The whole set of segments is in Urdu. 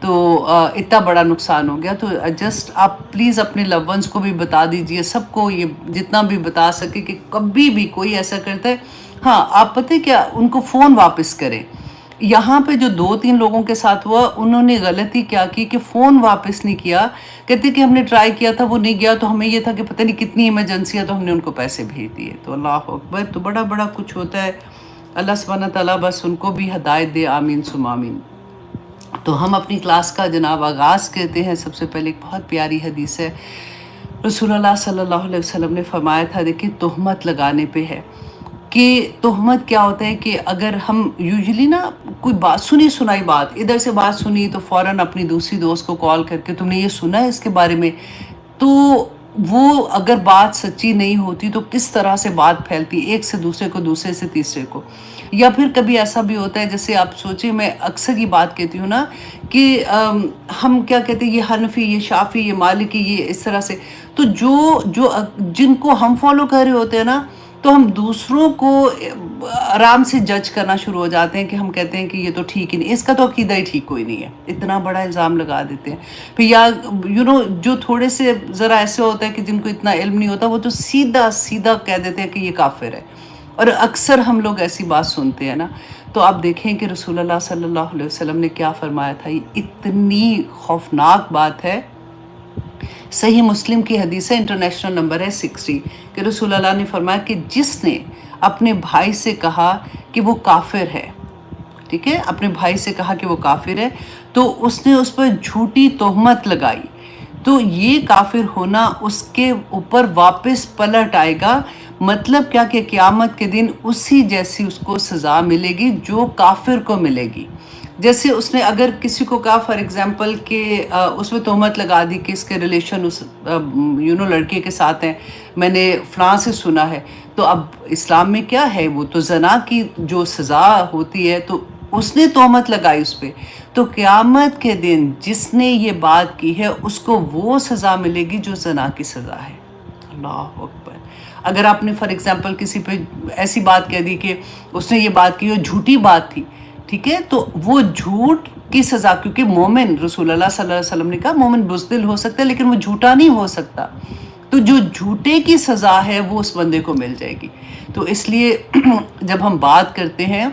تو اتنا بڑا نقصان ہو گیا. تو جسٹ آپ پلیز اپنے لو ونس کو بھی بتا دیجئے, سب کو یہ جتنا بھی بتا سکے کہ کبھی بھی کوئی ایسا کرتا ہے, ہاں آپ پتہ کیا, ان کو فون واپس کریں. یہاں پہ جو 2-3 لوگوں کے ساتھ ہوا, انہوں نے غلطی کیا کی کہ فون واپس نہیں کیا, کہتے کہ ہم نے ٹرائی کیا تھا وہ نہیں گیا, تو ہمیں یہ تھا کہ پتہ نہیں کتنی ایمرجنسی ہے تو ہم نے ان کو پیسے بھیج دیے. تو اللہ اکبر, تو بڑا بڑا کچھ ہوتا ہے. اللہ سبحانہ تعالیٰ بس ان کو بھی ہدایت دے, آمین ثم آمین. تو ہم اپنی کلاس کا جناب آغاز کرتے ہیں. سب سے پہلے ایک بہت پیاری حدیث ہے. رسول اللہ صلی اللہ علیہ وسلم نے فرمایا تھا, دیکھیں تہمت لگانے پہ ہے کہ تہمت کیا ہوتا ہے کہ اگر ہم یوزلی نا کوئی بات سنی سنائی بات, ادھر سے بات سنی تو فوراً اپنی دوسری دوست کو کال کر کے تم نے یہ سنا ہے اس کے بارے میں, تو وہ اگر بات سچی نہیں ہوتی تو کس طرح سے بات پھیلتی ایک سے دوسرے کو, دوسرے سے تیسرے کو. یا پھر کبھی ایسا بھی ہوتا ہے, جیسے آپ سوچیں, میں اکثر یہ بات کہتی ہوں نا کہ ہم کیا کہتے ہیں, یہ حنفی, یہ شافی, یہ مالکی, یہ اس طرح سے, تو جن کو ہم فالو کر رہے ہوتے ہیں نا, تو ہم دوسروں کو آرام سے جج کرنا شروع ہو جاتے ہیں کہ ہم کہتے ہیں کہ یہ تو ٹھیک ہی نہیں, اس کا تو عقیدہ ہی ٹھیک کوئی نہیں ہے, اتنا بڑا الزام لگا دیتے ہیں. پھر یا جو تھوڑے سے ذرا ایسے ہوتا ہے کہ جن کو اتنا علم نہیں ہوتا, وہ تو سیدھا سیدھا کہہ دیتے ہیں کہ یہ کافر ہے, اور اکثر ہم لوگ ایسی بات سنتے ہیں نا. تو آپ دیکھیں کہ رسول اللہ صلی اللہ علیہ وسلم نے کیا فرمایا تھا, یہ اتنی خوفناک بات ہے. صحیح مسلم کی حدیث ہے, انٹرنیشنل نمبر ہے 60, کہ رسول اللہ نے فرمایا کہ جس نے اپنے بھائی سے کہا کہ وہ کافر ہے, ٹھیک ہے, اپنے بھائی سے کہا کہ وہ کافر ہے, تو اس نے اس پر جھوٹی تہمت لگائی, تو یہ کافر ہونا اس کے اوپر واپس پلٹ آئے گا. مطلب کیا کہ قیامت کے دن اسی جیسی اس کو سزا ملے گی جو کافر کو ملے گی. جیسے اس نے اگر کسی کو کہا فار ایگزامپل کہ اس میں تہمت لگا دی کہ اس کے ریلیشن اس لڑکے کے ساتھ ہیں, میں نے فلاں سے سنا ہے, تو اب اسلام میں کیا ہے, وہ تو زنا کی جو سزا ہوتی ہے, تو اس نے تہمت لگائی اس پہ, تو قیامت کے دن جس نے یہ بات کی ہے اس کو وہ سزا ملے گی جو زنا کی سزا ہے. اللہ اکبر. اگر آپ نے فار ایگزامپل کسی پہ ایسی بات کہہ دی کہ اس نے یہ بات کی اور جھوٹی بات تھی, ٹھیک ہے, تو وہ جھوٹ کی سزا, کیونکہ مومن, رسول اللہ صلی اللہ علیہ وسلم نے کہا مومن بزدل ہو سکتا ہے لیکن وہ جھوٹا نہیں ہو سکتا, تو جو جھوٹے کی سزا ہے وہ اس بندے کو مل جائے گی. تو اس لیے جب ہم بات کرتے ہیں,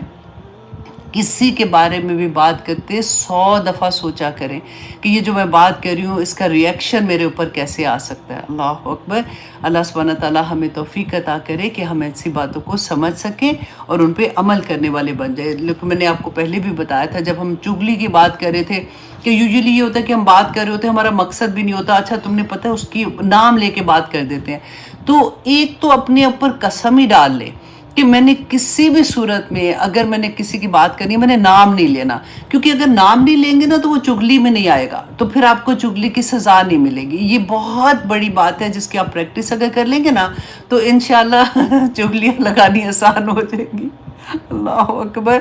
کسی کے بارے میں بھی بات کرتے 100 دفعہ سوچا کریں کہ یہ جو میں بات کر رہی ہوں اس کا ریئیکشن میرے اوپر کیسے آ سکتا ہے. اللہ اکبر. اللہ سبحانہ تعالیٰ ہمیں توفیق عطا کرے کہ ہم ایسی باتوں کو سمجھ سکیں اور ان پہ عمل کرنے والے بن جائیں. لیکن میں نے آپ کو پہلے بھی بتایا تھا, جب ہم چغلی کی بات کر رہے تھے, کہ یوزلی یہ ہوتا ہے کہ ہم بات کر رہے ہوتے ہیں, ہمارا مقصد بھی نہیں ہوتا, اچھا تم نے پتہ اس کی نام لے کے بات کر دیتے ہیں. تو ایک تو اپنے اوپر قسم ہی ڈال لے کہ میں نے کسی بھی صورت میں, اگر میں نے کسی کی بات کرنی ہے, میں نے نام نہیں لینا, کیونکہ اگر نام نہیں لیں گے نا تو وہ چغلی میں نہیں آئے گا, تو پھر آپ کو چغلی کی سزا نہیں ملے گی. یہ بہت بڑی بات ہے جس کی آپ پریکٹس اگر کر لیں گے نا تو انشاءاللہ چغلیاں لگانی آسان ہو جائے گی. اللہ اکبر.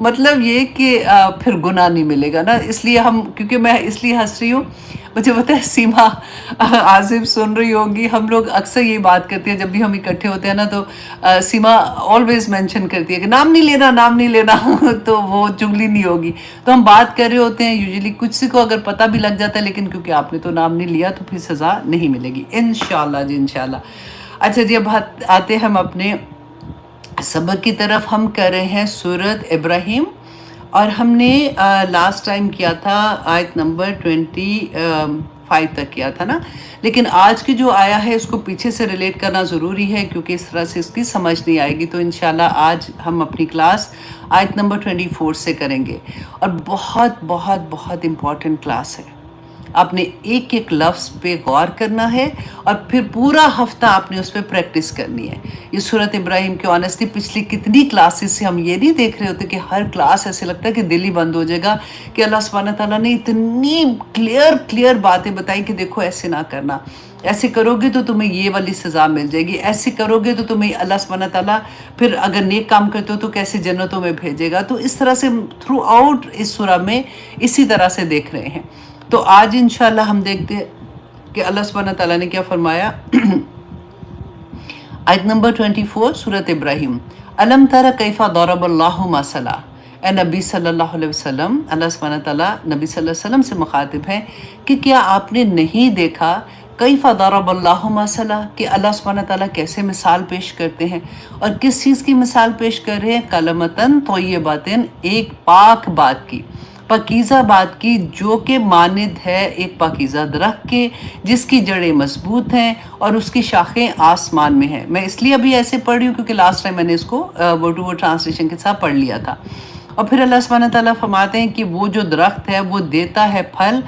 مطلب یہ کہ پھر گناہ نہیں ملے گا نا. اس لیے کیونکہ میں اس لیے ہنس رہی ہوں, مجھے پتا ہے سیما عازب سن رہی ہوگی, ہم لوگ اکثر یہ بات کرتے ہیں جب بھی ہم اکٹھے ہوتے ہیں نا, تو سیما آلویز مینشن کرتی ہے کہ نام نہیں لینا, نام نہیں لینا, تو وہ چغلی نہیں ہوگی. تو ہم بات کر رہے ہوتے ہیں یوزلی, کچھ کو اگر پتہ بھی لگ جاتا ہے, لیکن کیونکہ آپ نے تو نام نہیں لیا تو پھر سزا نہیں ملے گی انشاءاللہ جی, انشاءاللہ. اچھا جی, اب آتے ہیں ہم اپنے سبق کی طرف. ہم کر رہے ہیں سورۃ ابراہیم, اور ہم نے لاسٹ ٹائم کیا تھا آیت نمبر 25 تک کیا تھا نا, لیکن آج کی جو آیا ہے اس کو پیچھے سے ریلیٹ کرنا ضروری ہے کیونکہ اس طرح سے اس کی سمجھ نہیں آئے گی. تو انشاءاللہ آج ہم اپنی کلاس آیت نمبر 24 سے کریں گے, اور بہت بہت بہت امپورٹنٹ کلاس ہے. آپ نے ایک ایک لفظ پہ غور کرنا ہے, اور پھر پورا ہفتہ آپ نے اس پہ پریکٹس کرنی ہے. یہ سورۃ ابراہیم کی آنیسٹلی پچھلی کتنی کلاسز سے ہم یہ نہیں دیکھ رہے ہوتے کہ ہر کلاس ایسے لگتا ہے کہ دل ہی بند ہو جائے گا, کہ اللہ سبحانہ تعالیٰ نے اتنی کلیئر باتیں بتائی کہ دیکھو ایسے نہ کرنا, ایسے کرو گے تو تمہیں یہ والی سزا مل جائے گی, ایسے کرو گے تو تمہیں اللہ سبحانہ تعالیٰ پھر اگر نیک کام کرتے ہو تو کیسے جنتوں میں بھیجے گا. تو اس طرح سے تھرو آؤٹ اس سورہ میں اسی طرح سے دیکھ رہے ہیں. تو آج انشاءاللہ ہم دیکھتے ہیں کہ اللہ سبحانہ تعالیٰ نے کیا فرمایا. آیت نمبر 24 سورۃ ابراہیم. الم تر کیف ضرب اللہ مثلا, اے نبی صلی اللہ علیہ وسلم، اللہ سبحانہ تعالیٰ نبی صلی اللہ علیہ وسلم سے مخاطب ہیں کہ کیا آپ نے نہیں دیکھا کیف ضرب اللہ مثلا، کہ اللہ سبحانہ تعالیٰ کیسے مثال پیش کرتے ہیں، اور کس چیز کی مثال پیش کر رہے ہیں؟ کلمتن طیبتن، ایک پاک بات کی، پاکیزہ بات کی، جو کہ مانند ہے ایک پاکیزہ درخت کے جس کی جڑیں مضبوط ہیں اور اس کی شاخیں آسمان میں ہیں۔ میں اس لیے ابھی ایسے پڑھ رہی ہوں کیونکہ لاسٹ ٹائم میں نے اس کو ورڈ ٹو ورڈ ٹرانسلیشن کے ساتھ پڑھ لیا تھا۔ اور پھر اللہ سبحانہ تعالیٰ فرماتے ہیں کہ وہ جو درخت ہے وہ دیتا ہے پھل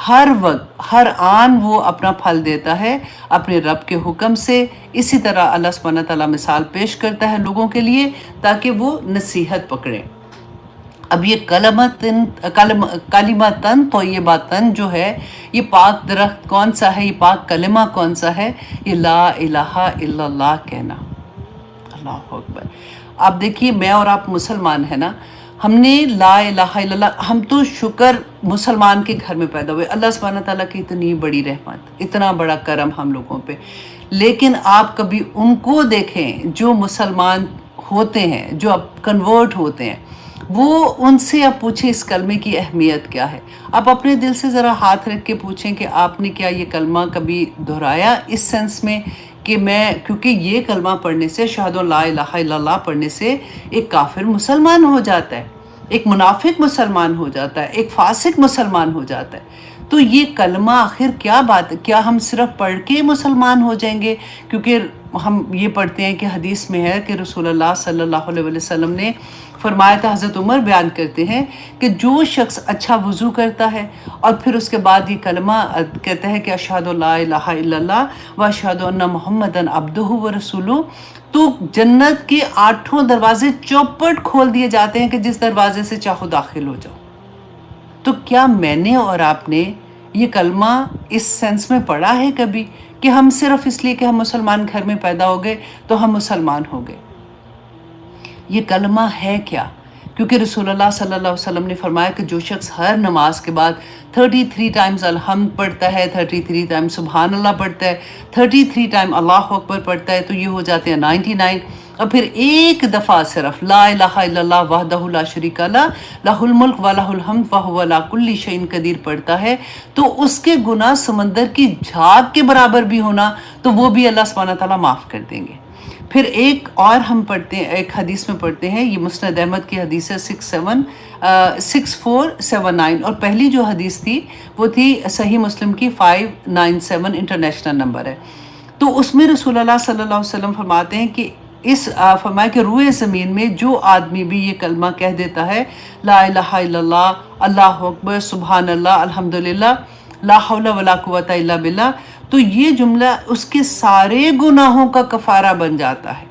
ہر وقت، ہر آن وہ اپنا پھل دیتا ہے اپنے رب کے حکم سے۔ اسی طرح اللہ سبحانہ تعالیٰ مثال پیش کرتا ہے لوگوں کے لیے تاکہ وہ نصیحت پکڑیں۔ اب یہ کلمتن طیباتن جو ہے، یہ پاک درخت کون سا ہے، یہ پاک کلمہ کون سا ہے؟ یہ لا الہ الا اللہ کہنا۔ اللہ اکبر۔ آپ دیکھیے، میں اور آپ مسلمان ہیں نا، ہم نے لا الہ الا اللہ، ہم تو شکر مسلمان کے گھر میں پیدا ہوئے، اللہ سبحانہ تعالیٰ کی اتنی بڑی رحمت، اتنا بڑا کرم ہم لوگوں پہ۔ لیکن آپ کبھی ان کو دیکھیں جو مسلمان ہوتے ہیں، جو اب کنورٹ ہوتے ہیں، وہ ان سے آپ پوچھیں اس کلمے کی اہمیت کیا ہے۔ آپ اپنے دل سے ذرا ہاتھ رکھ کے پوچھیں کہ آپ نے کیا یہ کلمہ کبھی دہرایا اس سینس میں کہ کیونکہ یہ کلمہ پڑھنے سے، اشہد ان لا الہ الا اللہ پڑھنے سے ایک کافر مسلمان ہو جاتا ہے، ایک منافق مسلمان ہو جاتا ہے، ایک فاسق مسلمان ہو جاتا ہے۔ تو یہ کلمہ آخر کیا بات ہے؟ کیا ہم صرف پڑھ کے مسلمان ہو جائیں گے؟ کیونکہ ہم یہ پڑھتے ہیں کہ حدیث میں ہے کہ رسول اللہ صلی اللہ علیہ وسلم نے فرمایا تھا، حضرت عمر بیان کرتے ہیں کہ جو شخص اچھا وضو کرتا ہے اور پھر اس کے بعد یہ کلمہ کہتا ہے کہ اشہد لا الہ الا اللہ و اشہد ان محمدن عبدہ و رسولہ، تو جنت کے 8 دروازے چوپٹ کھول دیے جاتے ہیں کہ جس دروازے سے چاہو داخل ہو جاؤ۔ تو کیا میں نے اور آپ نے یہ کلمہ اس سینس میں پڑھا ہے کبھی کہ ہم صرف اس لیے کہ ہم مسلمان گھر میں پیدا ہو گئے تو ہم مسلمان ہو گئے؟ یہ کلمہ ہے کیا؟ کیونکہ رسول اللہ صلی اللہ علیہ وسلم نے فرمایا کہ جو شخص ہر نماز کے بعد 33 ٹائمز الحمد پڑھتا ہے، 33 ٹائم سبحان اللہ پڑھتا ہے، 33 ٹائم اللہ اکبر پڑھتا ہے، تو یہ ہو جاتے ہیں 99۔ اور پھر ایک دفعہ صرف لا الہ الا اللہ وحدہ لا شریک لہ لہ الملک و لہ الحمد وہو علی کل شیء قدیر پڑھتا ہے، تو اس کے گناہ سمندر کی جھاگ کے برابر بھی ہونا تو وہ بھی اللہ سبحانہ تعالیٰ معاف کر دیں گے۔ پھر ایک اور ہم پڑھتے ہیں، ایک حدیث میں پڑھتے ہیں، یہ مسند احمد کی حدیث ہے 6479، اور پہلی جو حدیث تھی وہ تھی صحیح مسلم کی 597 انٹرنیشنل نمبر ہے۔ تو اس میں رسول اللہ صلی اللہ علیہ وسلم فرماتے ہیں کہ فرمایا کہ روئے زمین میں جو آدمی بھی یہ کلمہ کہہ دیتا ہے، لا الہ الا اللہ، اللہ اکبر، سبحان اللہ، الحمدللہ، لا حول ولا قوت الا باللہ، تو یہ جملہ اس کے سارے گناہوں کا کفارہ بن جاتا ہے۔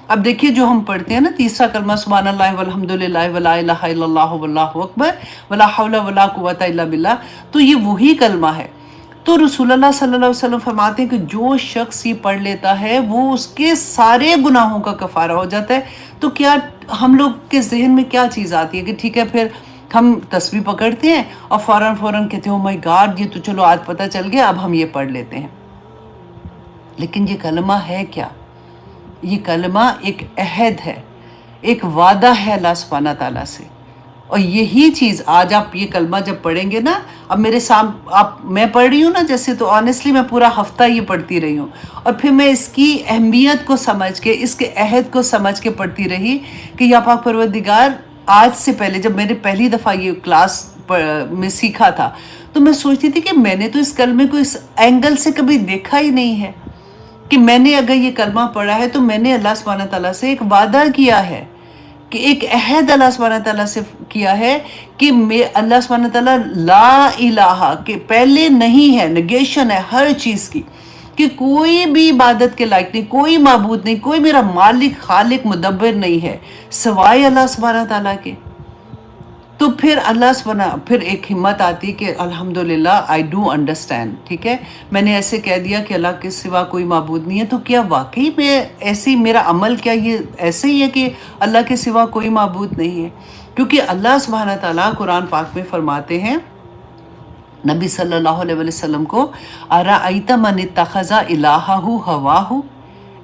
اب دیکھیے جو ہم پڑھتے ہیں نا تیسرا کلمہ سبحان اللہ والحمدللہ ولا الہ الا اللہ واللہ اکبر ولا حول ولا قوت الا باللہ، تو یہ وہی کلمہ ہے۔ تو رسول اللہ صلی اللہ علیہ وسلم فرماتے ہیں کہ جو شخص یہ پڑھ لیتا ہے وہ اس کے سارے گناہوں کا کفارہ ہو جاتا ہے۔ تو کیا ہم لوگ کے ذہن میں کیا چیز آتی ہے کہ ٹھیک ہے پھر ہم تسبیح پکڑتے ہیں اور فوراً کہتے ہیں او مائی گاڈ، یہ تو چلو آج پتہ چل گیا، اب ہم یہ پڑھ لیتے ہیں۔ لیکن یہ کلمہ ہے کیا؟ یہ کلمہ ایک عہد ہے، ایک وعدہ ہے اللہ سبحانہ تعالیٰ سے۔ اور یہی چیز آج آپ یہ کلمہ جب پڑھیں گے نا، اب میرے سامنے میں پڑھ رہی ہوں نا جیسے، تو آنیسٹلی میں پورا ہفتہ یہ پڑھتی رہی ہوں، اور پھر میں اس کی اہمیت کو سمجھ کے، اس کے عہد کو سمجھ کے پڑھتی رہی کہ یا پاک پروردگار، آج سے پہلے جب میں نے پہلی دفعہ یہ کلاس میں سیکھا تھا تو میں سوچتی تھی کہ میں نے تو اس کلمے کو اس اینگل سے کبھی دیکھا ہی نہیں ہے کہ میں نے اگر یہ کلمہ پڑھا ہے تو میں نے اللہ سبحانہ تعالیٰ سے ایک وعدہ کیا ہے، کہ ایک عہد اللہ سبحانہ تعالیٰ سے کیا ہے کہ اللہ سبحانہ تعالیٰ لا الہ کہ پہلے نہیں ہے، نگیشن ہے ہر چیز کی، کہ کوئی بھی عبادت کے لائق نہیں، کوئی معبود نہیں، کوئی میرا مالک خالق مدبر نہیں ہے سوائے اللہ سبحانہ تعالیٰ کے۔ تو پھر پھر ایک ہمت آتی کہ الحمدللہ آئی ڈو انڈرسٹینڈ، ٹھیک ہے، میں نے ایسے کہہ دیا کہ اللہ کے سوا کوئی معبود نہیں ہے، تو کیا واقعی میں ایسی میرا عمل کیا یہ ایسے ہی ہے کہ اللہ کے سوا کوئی معبود نہیں ہے؟ کیونکہ اللہ سبحانہ تعالیٰ قرآن پاک میں فرماتے ہیں نبی صلی اللہ علیہ وسلم کو، ارأیت من اتخذ الہہ ہواہ،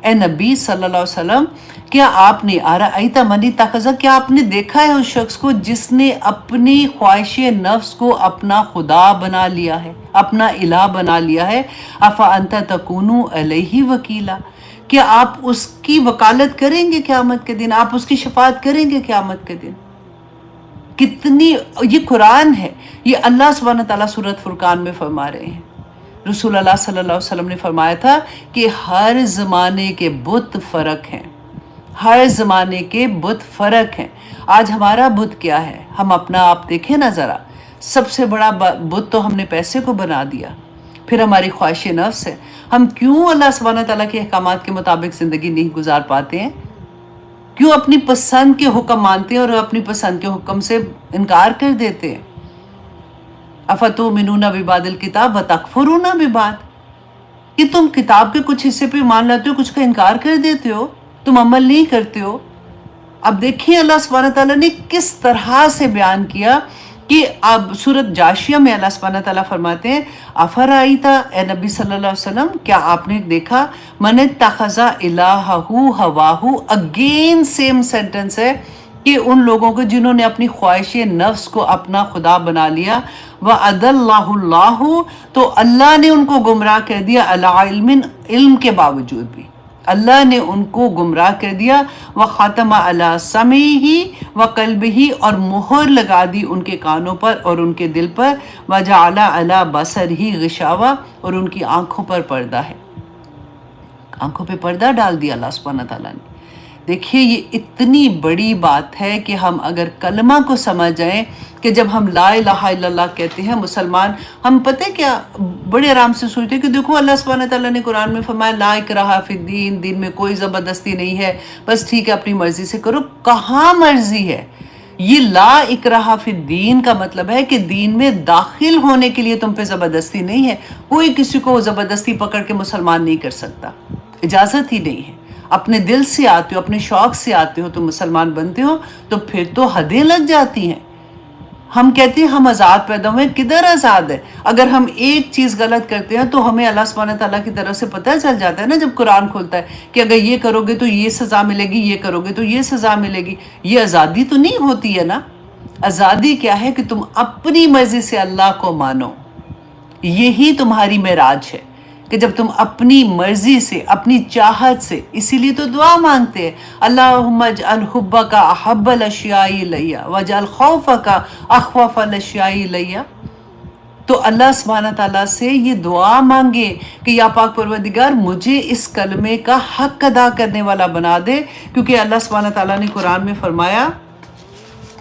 اے نبی صلی اللہ علیہ وسلم، کیا آپ نے آرائیتا من اتخذ، کیا آپ نے دیکھا ہے اس شخص کو جس نے اپنی خواہش نفس کو اپنا خدا بنا لیا ہے، اپنا الہ بنا لیا ہے؟ افا انت تکون علیہ وکیلا، کیا آپ اس کی وکالت کریں گے قیامت کے دن؟ آپ اس کی شفاعت کریں گے قیامت کے دن؟ کتنی، یہ قرآن ہے، یہ اللہ سبحانہ تعالیٰ سورۃ فرقان میں فرما رہے ہیں۔ رسول اللہ صلی اللہ علیہ وسلم نے فرمایا تھا کہ ہر زمانے کے بت فرق ہیں، ہر زمانے کے بت فرق ہیں۔ آج ہمارا بت کیا ہے؟ ہم اپنا آپ دیکھیں نا ذرا، سب سے بڑا بت تو ہم نے پیسے کو بنا دیا، پھر ہماری خواہش نفس ہے۔ ہم کیوں اللہ سبحانہ تعالیٰ کے احکامات کے مطابق زندگی نہیں گزار پاتے ہیں؟ کیوں اپنی پسند کے حکم مانتے ہیں اور اپنی پسند کے حکم سے انکار کر دیتے ہیں؟ افتؤمنون ببعض الکتاب وتکفرون ببعض، کہ تم کتاب کے کچھ حصے پہ مان لاتے ہو، کچھ کا انکار کر دیتے ہو، تم عمل نہیں کرتے ہو۔ اب دیکھیں اللہ سبحانہ تعالیٰ نے کس طرح سے بیان کیا کہ اب سورۃ جاشیہ میں اللہ سبحانہ تعالیٰ فرماتے ہیں افرائیتا، اے نبی صلی اللہ علیہ وسلم، کیا آپ نے دیکھا، من اتخذ الہہ ہواہ، اگین سیم سینٹنس ہے کہ ان لوگوں کو جنہوں نے اپنی خواہش نفس کو اپنا خدا بنا لیا، وَأَضَلَّهُ اللَّهُ، تو اللہ نے ان کو گمراہ کر دیا، عَلَىٰ عِلْمٍ، علم کے باوجود بھی اللہ نے ان کو گمراہ کر دیا، وَخَتَمَ عَلَىٰ سَمْعِهِ وَقَلْبِهِ، اور مہر لگا دی ان کے کانوں پر اور ان کے دل پر، وَجَعَلَ عَلَىٰ بَصَرِهِ غِشَاوَةً، اور ان کی آنکھوں پر پردہ ہے، آنکھوں پہ پردہ ڈال دیا اللہ سبحانہ تعالیٰ نے۔ دیکھیے یہ اتنی بڑی بات ہے کہ ہم اگر کلمہ کو سمجھ جائیں کہ جب ہم لا الہ الا اللہ کہتے ہیں مسلمان، ہم پتہ کیا بڑے آرام سے سوچتے ہیں کہ دیکھو اللہ سبحانہ تعالیٰ نے قرآن میں فرمایا لا اکراہ فی الدین، دین میں کوئی زبردستی نہیں ہے، بس ٹھیک ہے اپنی مرضی سے کرو۔ کہاں مرضی ہے؟ یہ لا اکراہ فی الدین کا مطلب ہے کہ دین میں داخل ہونے کے لیے تم پہ زبردستی نہیں ہے، کوئی کسی کو زبردستی پکڑ کے مسلمان نہیں کر سکتا، اجازت ہی نہیں ہے۔ اپنے دل سے آتے ہو، اپنے شوق سے آتے ہو تو مسلمان بنتے ہو، تو پھر تو حدیں لگ جاتی ہیں۔ ہم کہتے ہیں ہم آزاد پیدا ہوئے، کدھر آزاد ہے؟ اگر ہم ایک چیز غلط کرتے ہیں تو ہمیں اللہ سبحانہ تعالیٰ کی طرف سے پتہ چل جاتا ہے نا، جب قرآن کھولتا ہے کہ اگر یہ کرو گے تو یہ سزا ملے گی، یہ کرو گے تو یہ سزا ملے گی۔ یہ آزادی تو نہیں ہوتی ہے نا۔ آزادی کیا ہے کہ تم اپنی مرضی سے اللہ کو مانو، یہی تمہاری معراج ہے کہ جب تم اپنی مرضی سے، اپنی چاہت سے، اسی لیے تو دعا مانگتے ہیں اللہم اجعل حبک احب الاشیاء الی واجعل خوفک اخوف الاشیاء الی۔ تو اللہ سبحانہ تعالیٰ سے یہ دعا مانگے کہ یا پاک پروردگار مجھے اس کلمے کا حق ادا کرنے والا بنا دے، کیونکہ اللہ سبحانہ تعالیٰ نے قرآن میں فرمایا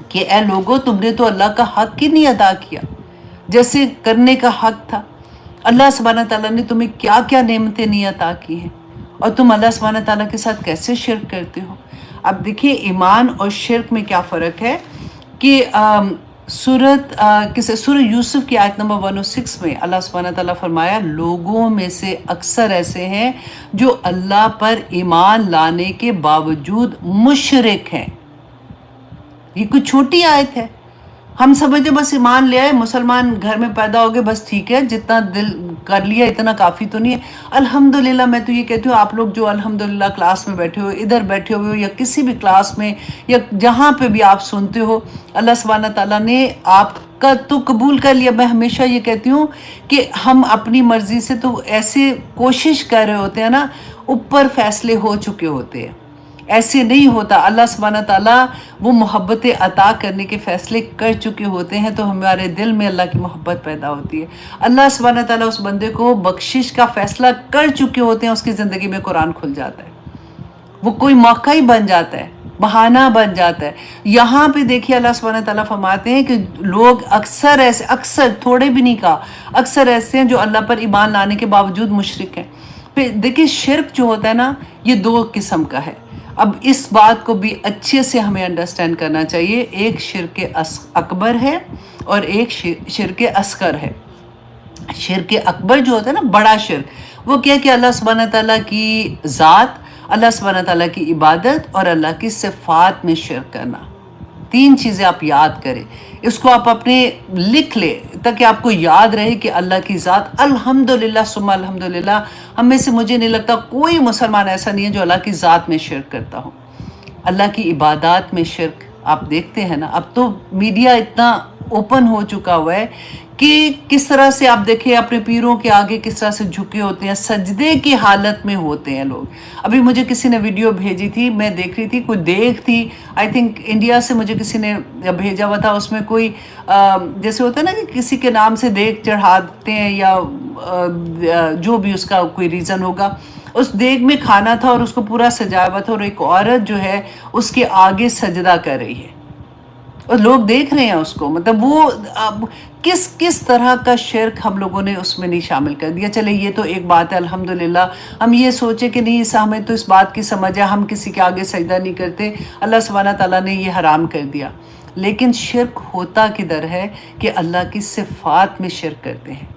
کہ اے لوگو تم نے تو اللہ کا حق ہی نہیں ادا کیا جیسے کرنے کا حق تھا۔ اللہ سبحانہ تعالیٰ نے تمہیں کیا کیا نعمتیں نہیں عطا کی ہیں، اور تم اللہ سبحانہ تعالیٰ کے ساتھ کیسے شرک کرتے ہو۔ اب دیکھیے ایمان اور شرک میں کیا فرق ہے کہ سورہ یوسف کی آیت نمبر 106 میں اللہ سبحانہ تعالیٰ فرمایا لوگوں میں سے اکثر ایسے ہیں جو اللہ پر ایمان لانے کے باوجود مشرک ہیں۔ یہ کوئی چھوٹی آیت ہے؟ ہم سمجھتے بس ایمان لے آئے، مسلمان گھر میں پیدا ہو گئے، بس ٹھیک ہے، جتنا دل کر لیا اتنا کافی تو نہیں ہے۔ الحمدللہ میں تو یہ کہتی ہوں آپ لوگ جو الحمدللہ کلاس میں بیٹھے ہو، ادھر بیٹھے ہوئے ہو یا کسی بھی کلاس میں یا جہاں پہ بھی آپ سنتے ہو، اللہ سبحانہ تعالیٰ نے آپ کا تو قبول کر لیا۔ میں ہمیشہ یہ کہتی ہوں کہ ہم اپنی مرضی سے تو ایسے کوشش کر رہے ہوتے ہیں نا، اوپر فیصلے ہو چکے ہوتے ہیں، ایسے نہیں ہوتا۔ اللہ سبحانہ تعالیٰ وہ محبت عطا کرنے کے فیصلے کر چکے ہوتے ہیں تو ہمارے دل میں اللہ کی محبت پیدا ہوتی ہے۔ اللہ سبحانہ تعالیٰ اس بندے کو بخشش کا فیصلہ کر چکے ہوتے ہیں، اس کی زندگی میں قرآن کھل جاتا ہے، وہ کوئی موقع ہی بن جاتا ہے، بہانہ بن جاتا ہے۔ یہاں پہ دیکھیے اللہ سبحانہ تعالیٰ فرماتے ہیں کہ لوگ اکثر ایسے، اکثر تھوڑے بھی نہیں کہا، اکثر ایسے ہیں جو اللہ پر ایمان لانے کے باوجود مشرک ہیں۔ پھر دیکھیے شرک جو ہوتا ہے نا، یہ دو قسم کا ہے۔ اب اس بات کو بھی اچھے سے ہمیں انڈرسٹینڈ کرنا چاہیے، ایک شرک اکبر ہے اور ایک شرک اصغر ہے۔ شرک اکبر جو ہوتا ہے نا، بڑا شرک، وہ کیا کہ اللہ سبحانہ تعالیٰ کی ذات، اللہ سبحانہ تعالیٰ کی عبادت اور اللہ کی صفات میں شرک کرنا، 3 چیزیں آپ یاد کریں، اس کو آپ اپنے لکھ لیں تاکہ آپ کو یاد رہے کہ اللہ کی ذات الحمدللہ ثم الحمدللہ، ہم میں سے مجھے نہیں لگتا کوئی مسلمان ایسا نہیں ہے جو اللہ کی ذات میں شرک کرتا ہو، اللہ کی عبادات میں شرک۔ آپ دیکھتے ہیں نا، اب تو میڈیا اتنا اوپن ہو چکا ہوا ہے کہ کس طرح سے آپ دیکھیں اپنے پیروں کے آگے کس طرح سے جھکے ہوتے ہیں، سجدے کی حالت میں ہوتے ہیں لوگ۔ ابھی مجھے کسی نے ویڈیو بھیجی تھی، میں دیکھ رہی تھی، کوئی دیکھ تھی، آئی تھنک انڈیا سے مجھے کسی نے بھیجا ہوا تھا، اس میں کوئی جیسے ہوتا ہے نا کہ کسی کے نام سے دیکھ چڑھاتے ہیں یا جو بھی اس کا کوئی ریزن ہوگا، اس دیگ میں کھانا تھا اور اس کو پورا سجایا ہوا تھا، اور ایک عورت جو ہے اس کے آگے سجدہ کر رہی ہے اور لوگ دیکھ رہے ہیں اس کو۔ مطلب وہ اب کس طرح کا شرک ہم لوگوں نے اس میں نہیں شامل کر دیا۔ چلے یہ تو ایک بات ہے، الحمدللہ ہم یہ سوچے کہ نہیں، ہمیں تو اس بات کی سمجھ ہے، ہم کسی کے آگے سجدہ نہیں کرتے، اللہ سبحانہ تعالیٰ نے یہ حرام کر دیا۔ لیکن شرک ہوتا کدھر ہے کہ اللہ کی صفات میں شرک کرتے ہیں،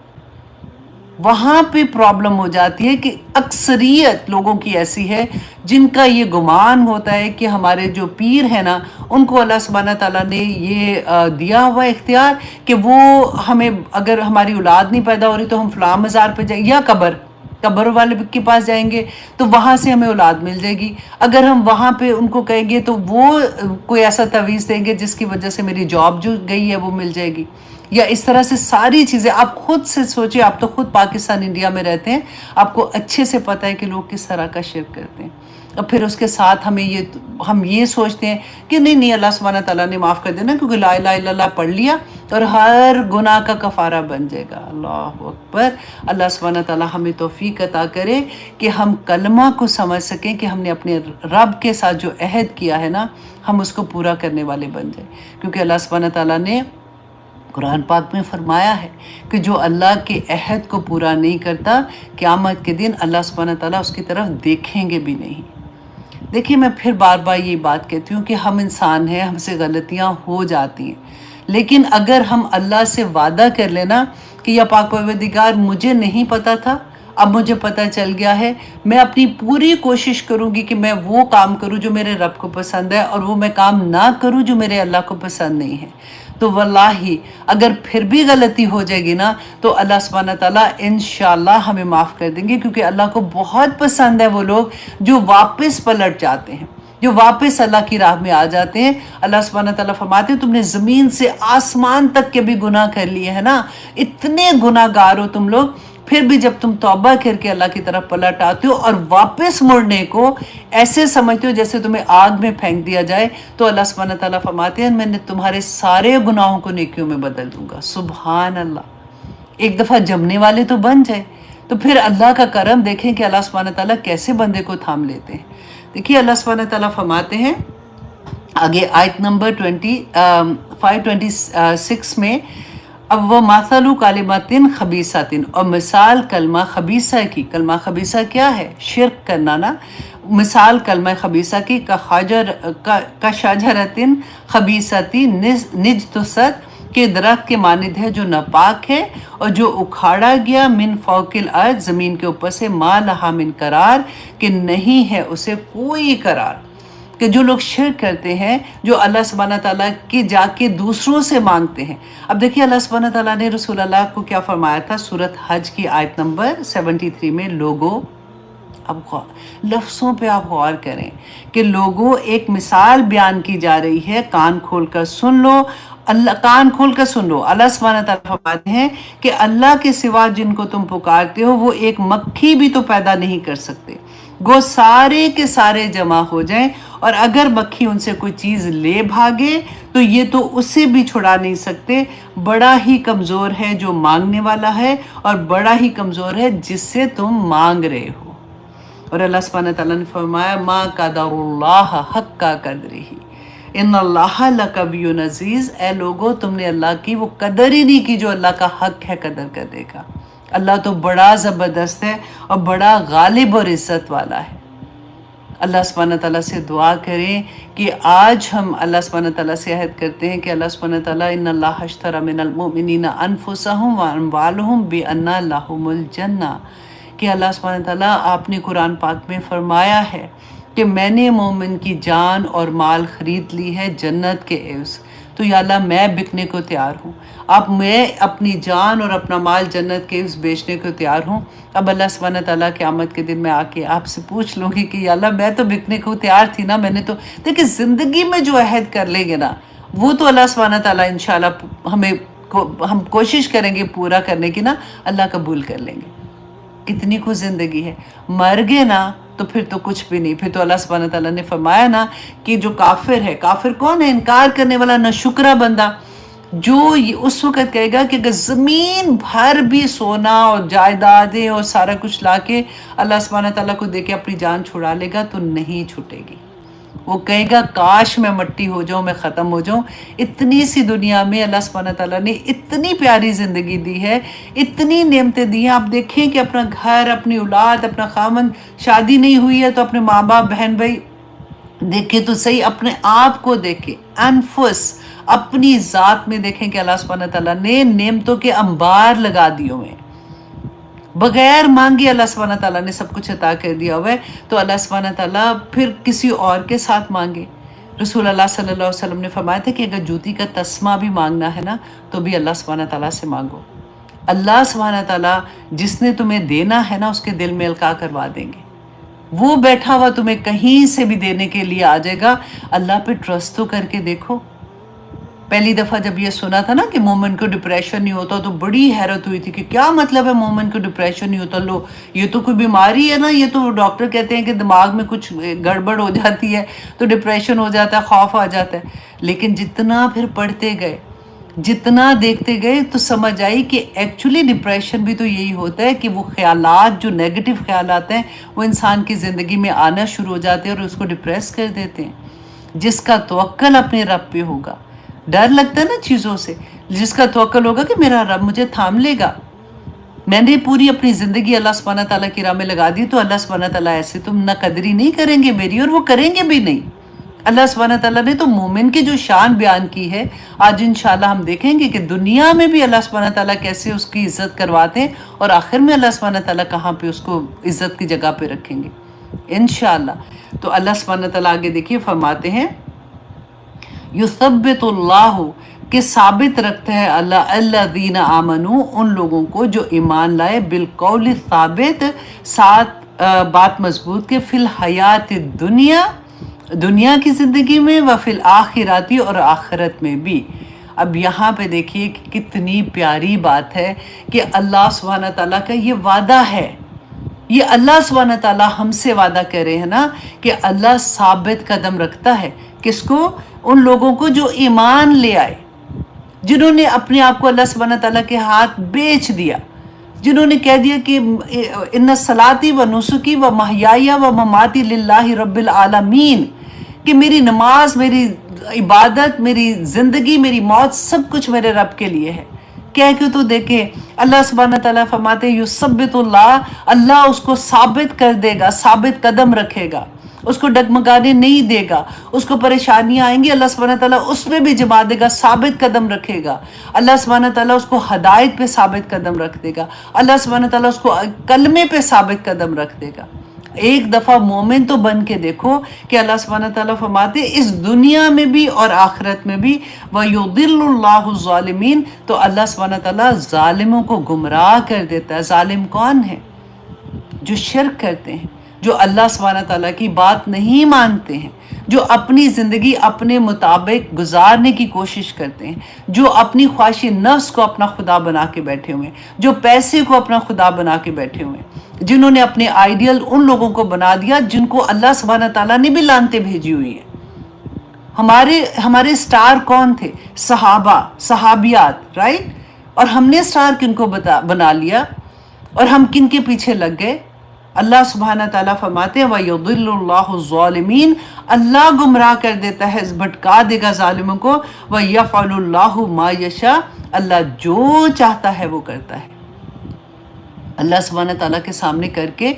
وہاں پہ پرابلم ہو جاتی ہے کہ اکثریت لوگوں کی ایسی ہے جن کا یہ گمان ہوتا ہے کہ ہمارے جو پیر ہیں نا، ان کو اللہ سبحانہ تعالیٰ نے یہ دیا ہوا اختیار کہ وہ ہمیں، اگر ہماری اولاد نہیں پیدا ہو رہی تو ہم فلاں مزار پہ جائیں یا قبر والے کے پاس جائیں گے تو وہاں سے ہمیں اولاد مل جائے گی، اگر ہم وہاں پہ ان کو کہیں گے تو وہ کوئی ایسا تعویذ دیں گے جس کی وجہ سے میری جاب جو گئی ہے وہ مل جائے گی، یا اس طرح سے ساری چیزیں۔ آپ خود سے سوچیں، آپ تو خود پاکستان انڈیا میں رہتے ہیں، آپ کو اچھے سے پتہ ہے کہ لوگ کس طرح کا شرک کرتے ہیں، اور پھر اس کے ساتھ ہم یہ سوچتے ہیں کہ نہیں اللہ سبحانہ تعالیٰ نے معاف کر دینا کیونکہ لا الہ الا اللہ پڑھ لیا اور ہر گناہ کا کفارہ بن جائے گا۔ اللہ اکبر! اللہ سبحانہ تعالیٰ ہمیں توفیق عطا کرے کہ ہم کلمہ کو سمجھ سکیں کہ ہم نے اپنے رب کے ساتھ جو عہد کیا ہے نا، ہم اس کو پورا کرنے والے بن جائیں، کیونکہ اللہ سبحانہ تعالیٰ نے قرآن پاک میں فرمایا ہے کہ جو اللہ کے عہد کو پورا نہیں کرتا، قیامت کے دن اللہ سبحانہ تعالیٰ اس کی طرف دیکھیں گے بھی نہیں۔ دیکھیے، میں پھر بار بار یہ بات کہتی ہوں کہ ہم انسان ہیں، ہم سے غلطیاں ہو جاتی ہیں، لیکن اگر ہم اللہ سے وعدہ کر لینا کہ یا پاک پروردگار مجھے نہیں پتا تھا، اب مجھے پتہ چل گیا ہے، میں اپنی پوری کوشش کروں گی کہ میں وہ کام کروں جو میرے رب کو پسند ہے، اور وہ میں کام نہ کروں جو میرے اللہ کو پسند نہیں ہے، تو واللہ اگر پھر بھی غلطی ہو جائے گی نا تو اللہ سبحانہ تعالیٰ انشاءاللہ ہمیں معاف کر دیں گے، کیونکہ اللہ کو بہت پسند ہے وہ لوگ جو واپس پلٹ جاتے ہیں، جو واپس اللہ کی راہ میں آ جاتے ہیں۔ اللہ سبحانہ تعالیٰ فرماتے ہیں تم نے زمین سے آسمان تک کے بھی گناہ کر لیے ہیں نا، اتنے گناہ گار ہو تم لوگ، پھر بھی جب تم توبہ کر کے اللہ کی طرف پلٹ آتے ہو اور واپس مڑنے کو ایسے سمجھتے ہو جیسے تمہیں آگ میں پھینک دیا جائے، تو اللہ سبحانہ تعالیٰ فرماتے ہیں میں نے تمہارے سارے گناہوں کو نیکیوں میں بدل دوں گا۔ سبحان اللہ! ایک دفعہ جمنے والے تو بن جائے، تو پھر اللہ کا کرم دیکھیں کہ اللہ سبحانہ تعالیٰ کیسے بندے کو تھام لیتے ہیں۔ دیکھیے اللہ سبحانہ تعالیٰ فرماتے ہیں آگے آیت نمبر 526 میں، اب وہ مثل کلمۃ خبیثۃ، اور مثال کلمہ خبیثہ کی، کلمہ خبیثہ کیا ہے؟ شرک کرنا نا، مثال کلمہ خبیثہ کی کا شجرۃ خبیثۃ نجتثت، کے درخت کے مانند ہے جو ناپاک ہے اور جو اکھاڑا گیا، من فوق الارض، زمین کے اوپر سے، ما لہا من قرار، کہ نہیں ہے اسے کوئی قرار۔ کہ جو لوگ شرک کرتے ہیں، جو اللہ سبحانہ تعالیٰ کی جا کے دوسروں سے مانگتے ہیں۔ اب دیکھیے اللہ سبحانہ تعالیٰ نے رسول اللہ کو کیا فرمایا تھا سورۃ حج کی آیت نمبر 73 میں، لوگو، اب لفظوں پہ آپ غور کریں کہ لوگوں، ایک مثال بیان کی جا رہی ہے، کان کھول کر سن لو، کان کھول کر سن لو۔ اللہ سبحانہ تعالیٰ فرماتے ہیں کہ اللہ کے سوا جن کو تم پکارتے ہو وہ ایک مکھی بھی تو پیدا نہیں کر سکتے، گو سارے کے سارے جمع ہو جائیں، اور اگر مکھی ان سے کوئی چیز لے بھاگے تو یہ تو اسے بھی چھڑا نہیں سکتے، بڑا ہی کمزور ہے جو مانگنے والا ہے، اور بڑا ہی کمزور ہے جس سے تم مانگ رہے ہو۔ اور اللہ سبحانہ تعالیٰ نے فرمایا ما قدر اللہ حق قدرہ ان اللہ لقوی عزیز، اے لوگو تم نے اللہ کی وہ قدر ہی نہیں کی جو اللہ کا حق ہے قدر کرنے کا۔ اللہ تو بڑا زبردست ہے اور بڑا غالب اور عزت والا ہے۔ اللہ سبحانہ تعالیٰ سے دعا کریں کہ آج ہم اللہ سبحانہ تعالیٰ سے عہد کرتے ہیں کہ اللہ سبحانہ تعالیٰ ان اللہ اشتری من المؤمنین انفسهم واموالهم بان لهم الجنہ، کہ اللہ سبحانہ تعالیٰ آپ نے قرآن پاک میں فرمایا ہے کہ میں نے مومن کی جان اور مال خرید لی ہے جنت کے عوض، تو یا اللہ میں بکنے کو تیار ہوں، اب میں اپنی جان اور اپنا مال جنت کے عوض بیچنے کو تیار ہوں۔ اب اللہ سبحانہ تعالیٰ قیامت کے دن میں آ کے آپ سے پوچھ لوں گی کہ یا اللہ میں تو بکنے کو تیار تھی نا، میں نے تو دیکھیں زندگی میں جو عہد کر لیں گے نا وہ تو اللہ سبحانہ تعالیٰ انشاءاللہ ہم کوشش کریں گے پورا کرنے کی نا، اللہ قبول کر لیں گے۔ کتنی کو زندگی ہے، مر گئے نا تو پھر تو کچھ بھی نہیں، پھر تو اللہ سبحانہ تعالیٰ نے فرمایا نا کہ جو کافر ہے، کافر کون ہے؟ انکار کرنے والا ناشکرا بندہ، جو اس وقت کہے گا کہ اگر زمین بھر بھی سونا اور جائیدادیں اور سارا کچھ لا کے اللہ سبحانہ تعالیٰ کو دے کے اپنی جان چھڑا لے گا تو نہیں چھوٹے گی۔ وہ کہے گا کاش میں مٹی ہو جاؤں، میں ختم ہو جاؤں۔ اتنی سی دنیا میں اللہ سبحانہ تعالیٰ نے اتنی پیاری زندگی دی ہے، اتنی نعمتیں دی ہیں۔ آپ دیکھیں کہ اپنا گھر، اپنی اولاد، اپنا خامن، شادی نہیں ہوئی ہے تو اپنے ماں باپ، بہن بھائی دیکھیں تو صحیح، اپنے آپ کو دیکھیں، انفس اپنی ذات میں دیکھیں کہ اللہ سبحانہ تعالیٰ نے نعمتوں کے انبار لگا دیے ہوئے ہیں، بغیر مانگے اللہ سبحانہ تعالیٰ نے سب کچھ عطا کر دیا ہوا ہے۔ تو اللہ سبحانہ تعالیٰ پھر کسی اور کے ساتھ مانگے؟ رسول اللہ صلی اللہ علیہ وسلم نے فرمایا تھا کہ اگر جوتی کا تسمہ بھی مانگنا ہے نا تو بھی اللہ سبحانہ تعالیٰ سے مانگو۔ اللہ سبحانہ تعالیٰ جس نے تمہیں دینا ہے نا اس کے دل میں القاء کروا دیں گے، وہ بیٹھا ہوا تمہیں کہیں سے بھی دینے کے لیے آ جائے گا۔ اللہ پہ ٹرسٹ تو کر کے دیکھو۔ پہلی دفعہ جب یہ سنا تھا نا کہ مومن کو ڈپریشن نہیں ہوتا تو بڑی حیرت ہوئی تھی کہ کیا مطلب ہے مومن کو ڈپریشن نہیں ہوتا، لو یہ تو کوئی بیماری ہے نا، یہ تو ڈاکٹر کہتے ہیں کہ دماغ میں کچھ گڑبڑ ہو جاتی ہے تو ڈپریشن ہو جاتا ہے، خوف آ جاتا ہے۔ لیکن جتنا پھر پڑھتے گئے، جتنا دیکھتے گئے تو سمجھ آئی کہ ایکچولی ڈپریشن بھی تو یہی ہوتا ہے کہ وہ خیالات، جو نیگیٹو خیالات ہیں وہ انسان کی زندگی میں آنا شروع ہو جاتے ہیں اور اس کو ڈپریس کر دیتے ہیں۔ جس کا توکل اپنے رب پہ ہوگا، ڈر لگتا ہے نا چیزوں سے، جس کا توکل ہوگا کہ میرا رب مجھے تھام لے گا، میں نے پوری اپنی زندگی اللہ سبحانہ تعالیٰ کی راہ میں لگا دی تو اللہ سبحانہ تعالیٰ ایسے تم نہ قدری نہیں کریں گے میری، اور وہ کریں گے بھی نہیں۔ اللہ سبحانہ تعالیٰ نے تو مومن کی جو شان بیان کی ہے، آج انشاءاللہ ہم دیکھیں گے کہ دنیا میں بھی اللہ سبحانہ تعالیٰ کیسے اس کی عزت کرواتے ہیں اور آخر میں اللہ سبحانہ تعالیٰ کہاں پہ اس کو عزت کی جگہ پہ رکھیں گے انشاءاللہ۔ تو اللہ سبحانہ تعالیٰ آگے دیکھیے فرماتے ہیں یثبت اللہ، کہ ثابت رکھتا ہے اللہ الذین آمنو، ان لوگوں کو جو ایمان لائے، بالقول ثابت، ساتھ بات مضبوط کے، فی الحیات دنیا، دنیا کی زندگی میں، و فی الآخراتی، اور آخرت میں بھی۔ اب یہاں پہ دیکھیے کہ کتنی پیاری بات ہے کہ اللہ سبحانہ تعالیٰ کا یہ وعدہ ہے، یہ اللہ سبحانہ تعالیٰ ہم سے وعدہ کر رہے ہیں نا کہ اللہ ثابت قدم رکھتا ہے کس کو؟ ان لوگوں کو جو ایمان لے آئے، جنہوں نے اپنے آپ کو اللہ سبحانہ تعالیٰ کے ہاتھ بیچ دیا، جنہوں نے کہہ دیا کہ ان صلاتی و نسکی و محیائی و مماتی للہ رب العالمین، کہ میری نماز، میری عبادت، میری زندگی، میری موت، سب کچھ میرے رب کے لیے ہے۔ کہہ کے تو دیکھیں اللہ سبحانہ تعالیٰ فرماتے ہیں یثبت اللہ، اللہ اس کو ثابت کر دے گا، ثابت قدم رکھے گا، اس کو ڈگمگانے نہیں دے گا، اس کو پریشانیاں آئیں گی اللہ سبحانہ تعالیٰ اس میں بھی جما دے گا، ثابت قدم رکھے گا۔ اللہ سبحانہ تعالیٰ اس کو ہدایت پہ ثابت قدم رکھ دے گا، اللہ سبحانہ تعالیٰ اس کو کلمے پہ ثابت قدم رکھ دے گا۔ ایک دفعہ مومن تو بن کے دیکھو کہ اللہ سبحانہ تعالیٰ فرماتے ہیں اس دنیا میں بھی اور آخرت میں بھی، وَيُضِلُّ اللَّهُ الظَّالِمِينَ، تو اللہ سبحانہ تعالیٰ ظالموں کو گمراہ کر دیتا ہے۔ ظالم کون ہے؟ جو شرک کرتے ہیں، جو اللہ سبحانہ تعالیٰ کی بات نہیں مانتے ہیں، جو اپنی زندگی اپنے مطابق گزارنے کی کوشش کرتے ہیں، جو اپنی خواہش نفس کو اپنا خدا بنا کے بیٹھے ہوئے ہیں، جو پیسے کو اپنا خدا بنا کے بیٹھے ہوئے ہیں، جنہوں نے اپنے آئیڈیل ان لوگوں کو بنا دیا جن کو اللہ سبحانہ تعالیٰ نے بھی لانتے بھیجی ہوئی ہیں۔ ہمارے سٹار کون تھے؟ صحابہ، صحابیات، رائٹ؟ اور ہم نے سٹار کن کو بنا لیا اور ہم کن کے پیچھے لگ گئے؟ اللہ سبحانہ تعالیٰ فرماتے ہیں وَيُضِلُّ اللَّهُ الظَّالِمِينَ، اللہ گمراہ کر دیتا ہے، بھٹکا دے گا ظالموں کو، وَيَفْعَلُ اللَّهُ مَا يَشَاءُ، اللہ جو چاہتا ہے وہ کرتا ہے۔ اللہ سبحانہ تعالیٰ کے سامنے کر کے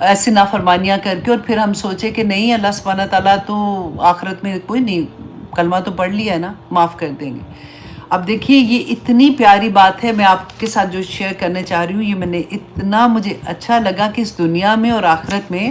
ایسی نافرمانیاں کر کے اور پھر ہم سوچے کہ نہیں اللہ سبحانہ تعالیٰ تو آخرت میں کوئی نہیں، کلمہ تو پڑھ لیا ہے نا، معاف کر دیں گے۔ اب دیکھیے یہ اتنی پیاری بات ہے، میں آپ کے ساتھ جو شیئر کرنے چاہ رہی ہوں، یہ مجھے اتنا اچھا لگا کہ اس دنیا میں اور آخرت میں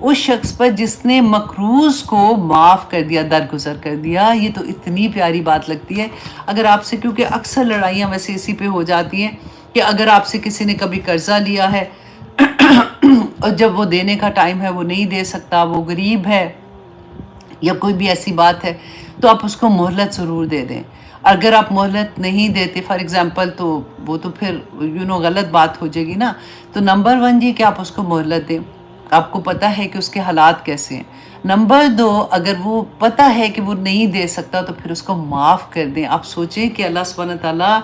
اس شخص پر جس نے مقروض کو معاف کر دیا، درگزر کر دیا. یہ تو اتنی پیاری بات لگتی ہے. اگر آپ سے، کیونکہ اکثر لڑائیاں ویسے اسی پہ ہو جاتی ہیں کہ اگر آپ سے کسی نے کبھی قرضہ لیا ہے اور جب وہ دینے کا ٹائم ہے وہ نہیں دے سکتا، وہ غریب ہے یا کوئی بھی ایسی بات ہے، تو آپ اس کو مہلت ضرور دے دیں. اگر آپ مہلت نہیں دیتے فار ایگزامپل، تو وہ تو پھر غلط بات ہو جائے گی نا. تو نمبر 1 یہ کہ آپ اس کو مہلت دیں، آپ کو پتہ ہے کہ اس کے حالات کیسے ہیں. نمبر 2، اگر وہ پتہ ہے کہ وہ نہیں دے سکتا تو پھر اس کو معاف کر دیں. آپ سوچیں کہ اللہ سبحانہ تعالیٰ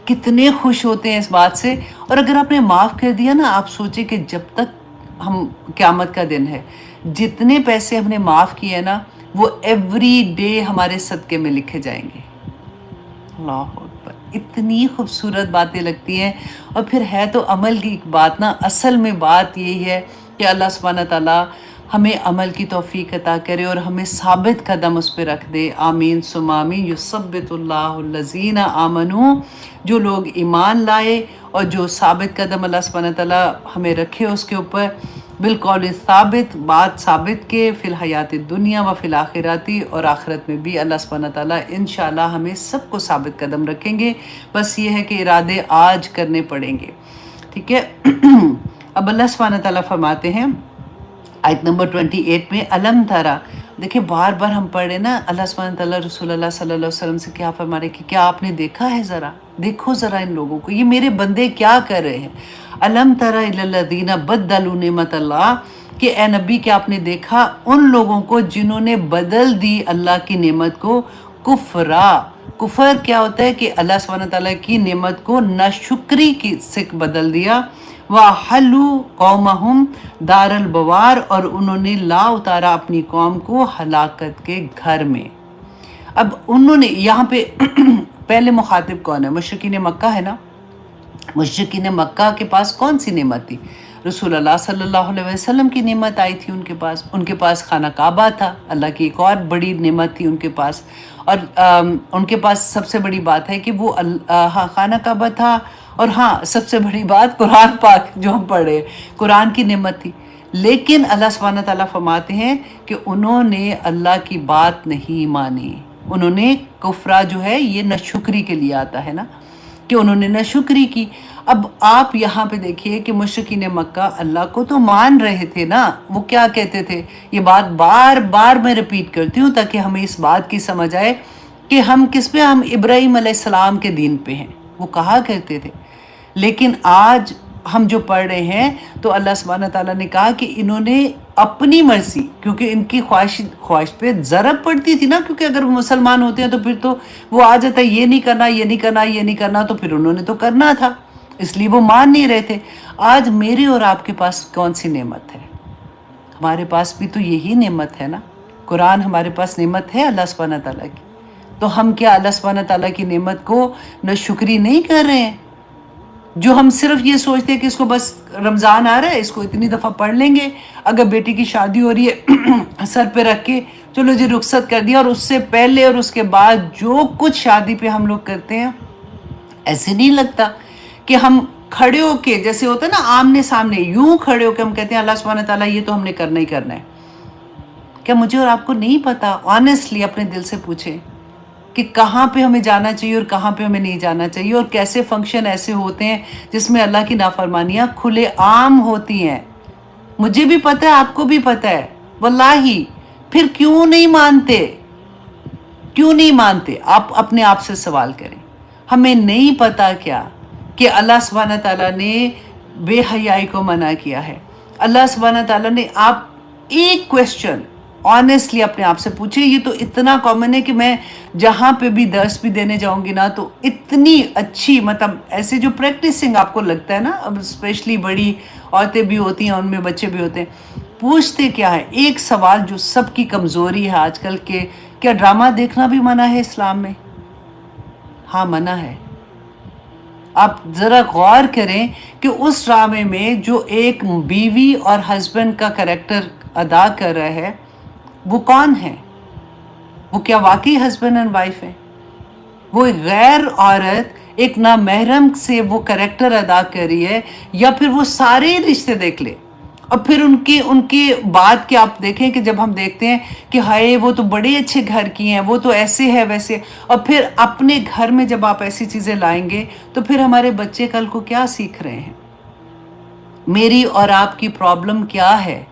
کتنے خوش ہوتے ہیں اس بات سے. اور اگر آپ نے معاف کر دیا نا، آپ سوچیں کہ جب تک ہم قیامت کا دن ہے، جتنے پیسے ہم نے معاف کیے نا وہ ایوری ڈے ہمارے صدقے میں لکھے جائیں گے. اللہ اکبر، اتنی خوبصورت باتیں لگتی ہیں. اور پھر ہے تو عمل کی بات نا. اصل میں بات یہی ہے کہ اللہ سبحانہ تعالیٰ ہمیں عمل کی توفیق عطا کرے اور ہمیں ثابت قدم اس پہ رکھ دے. آمین ثم آمین. یثبت اللہ الذین آمنوا، جو لوگ ایمان لائے اور جو ثابت قدم اللہ سبحانہ تعالیٰ ہمیں رکھے اس کے اوپر، بالقول ثابت، بات ثابت کے فی الحیات دنیا و فی الآخراتی، اور آخرت میں بھی اللہ سبحانہ تعالیٰ انشاءاللہ ہمیں سب کو ثابت قدم رکھیں گے. بس یہ ہے کہ ارادے آج کرنے پڑیں گے. ٹھیک ہے. اب اللہ سبحانہ تعالیٰ فرماتے ہیں آیت نمبر 28 میں، علم ترا. دیکھیں بار بار ہم پڑھ رہے نا، اللہ سبحانہ تعالیٰ رسول اللہ صلی اللہ علیہ وسلم سے کیا فرما رہے کہ کیا آپ نے دیکھا ہے، ذرا دیکھو ذرا ان لوگوں کو، یہ میرے بندے کیا کر رہے ہیں. علم ترا الی الذین بدلوا نعمت اللہ، کہ اے نبی کیا آپ نے دیکھا ان لوگوں کو جنہوں نے بدل دی اللہ کی نعمت کو کفرا. کفر کیا ہوتا ہے کہ اللہ سبحانہ تعالیٰ کی نعمت کو ناشکری سے بدل دیا. وَأَحَلُّوا قَوْمَهُمْ دَارَ الْبَوَارِ، اور انہوں نے لا اتارا اپنی قوم کو ہلاکت کے گھر میں. اب انہوں نے یہاں پہ پہلے مخاطب کون ہے؟ مشرکین مکہ ہے نا. مشرکین مکہ کے پاس کون سی نعمت تھی؟ رسول اللہ صلی اللہ علیہ وسلم کی نعمت آئی تھی ان کے پاس خانہ کعبہ تھا، اللہ کی ایک اور بڑی نعمت تھی ان کے پاس. اور ان کے پاس سب سے بڑی بات ہے کہ وہ خانہ کعبہ تھا، اور ہاں سب سے بڑی بات قرآن پاک جو ہم پڑھے، قرآن کی نعمت تھی. لیکن اللہ سبحانہ تعالیٰ فرماتے ہیں کہ انہوں نے اللہ کی بات نہیں مانی. انہوں نے کفرا جو ہے یہ ناشکری کے لیے آتا ہے نا، کہ انہوں نے ناشکری کی. اب آپ یہاں پہ دیکھیے کہ مشرکین مکہ اللہ کو تو مان رہے تھے نا. وہ کیا کہتے تھے؟ یہ بات بار بار میں ریپیٹ کرتی ہوں تاکہ ہمیں اس بات کی سمجھ آئے کہ ہم کس پہ، ہم ابراہیم علیہ السلام کے دین پہ ہیں. وہ کہا کرتے تھے. لیکن آج ہم جو پڑھ رہے ہیں تو اللہ سبحانہ تعالیٰ نے کہا کہ انہوں نے اپنی مرضی، کیونکہ ان کی خواہش پہ ضرب پڑتی تھی نا، کیونکہ اگر وہ مسلمان ہوتے ہیں تو پھر تو وہ آ جاتا ہے یہ نہیں کرنا، یہ نہیں کرنا، یہ نہیں کرنا، تو پھر انہوں نے تو کرنا تھا، اس لیے وہ مان نہیں رہے تھے. آج میرے اور آپ کے پاس کون سی نعمت ہے؟ ہمارے پاس بھی تو یہی نعمت ہے نا. قرآن ہمارے پاس نعمت ہے اللہ سبحانہ تعالیٰ کی. تو ہم کیا اللہ سبحانہ تعالیٰ کی نعمت کو ناشکری نہیں کر رہے ہیں؟ جو ہم صرف یہ سوچتے ہیں کہ اس کو بس رمضان آ رہا ہے، اس کو اتنی دفعہ پڑھ لیں گے، اگر بیٹی کی شادی ہو رہی ہے سر پہ رکھ کے چلو جی رخصت کر دیا، اور اس سے پہلے اور اس کے بعد جو کچھ شادی پہ ہم لوگ کرتے ہیں، ایسے نہیں لگتا کہ ہم کھڑے ہو کے، جیسے ہوتا ہے نا آمنے سامنے، یوں کھڑے ہو کے ہم کہتے ہیں اللہ سبحانہ تعالیٰ یہ تو ہم نے کرنا ہی کرنا ہے. کیا مجھے اور آپ کو نہیں پتا؟ آنیسٹلی اپنے دل سے پوچھیں کہ کہاں پہ ہمیں جانا چاہیے اور کہاں پہ ہمیں نہیں جانا چاہیے، اور کیسے فنکشن ایسے ہوتے ہیں جس میں اللہ کی نافرمانیاں کھلے عام ہوتی ہیں. مجھے بھی پتہ ہے، آپ کو بھی پتہ ہے واللہ. پھر کیوں نہیں مانتے؟ کیوں نہیں مانتے؟ آپ اپنے آپ سے سوال کریں. ہمیں نہیں پتا کیا کہ اللہ سبحانہ تعالیٰ نے بے حیائی کو منع کیا ہے. اللہ سبحانہ تعالیٰ نے، آپ ایک کویسچن آنیسٹلی اپنے آپ سے پوچھیں. یہ تو اتنا کامن ہے کہ میں جہاں پہ بھی درس بھی دینے جاؤں گی نا تو اتنی اچھی، مطلب ایسے جو پریکٹسنگ آپ کو لگتا ہے نا، اب اسپیشلی بڑی عورتیں بھی ہوتی ہیں، ان میں بچے بھی ہوتے ہیں، پوچھتے کیا ہے؟ ایک سوال جو سب کی کمزوری ہے آج کل کے، کیا ڈرامہ دیکھنا بھی منع ہے اسلام میں؟ ہاں منع ہے. آپ ذرا غور کریں کہ اس ڈرامے میں جو ایک بیوی اور ہسبینڈ کا کریکٹر ادا کر رہا ہے وہ کون ہے؟ وہ کیا واقعی ہسبینڈ اینڈ وائف ہے؟ وہ ایک غیر عورت، ایک نامحرم سے وہ کریکٹر ادا کر رہی ہے، یا پھر وہ سارے رشتے دیکھ لے، اور پھر ان کے بعد کے آپ دیکھیں کہ جب ہم دیکھتے ہیں کہ ہائے وہ تو بڑے اچھے گھر کی ہیں، وہ تو ایسے ہے ویسے، اور پھر اپنے گھر میں جب آپ ایسی چیزیں لائیں گے تو پھر ہمارے بچے کل کو کیا سیکھ رہے ہیں؟ میری اور آپ کی پرابلم کیا ہے؟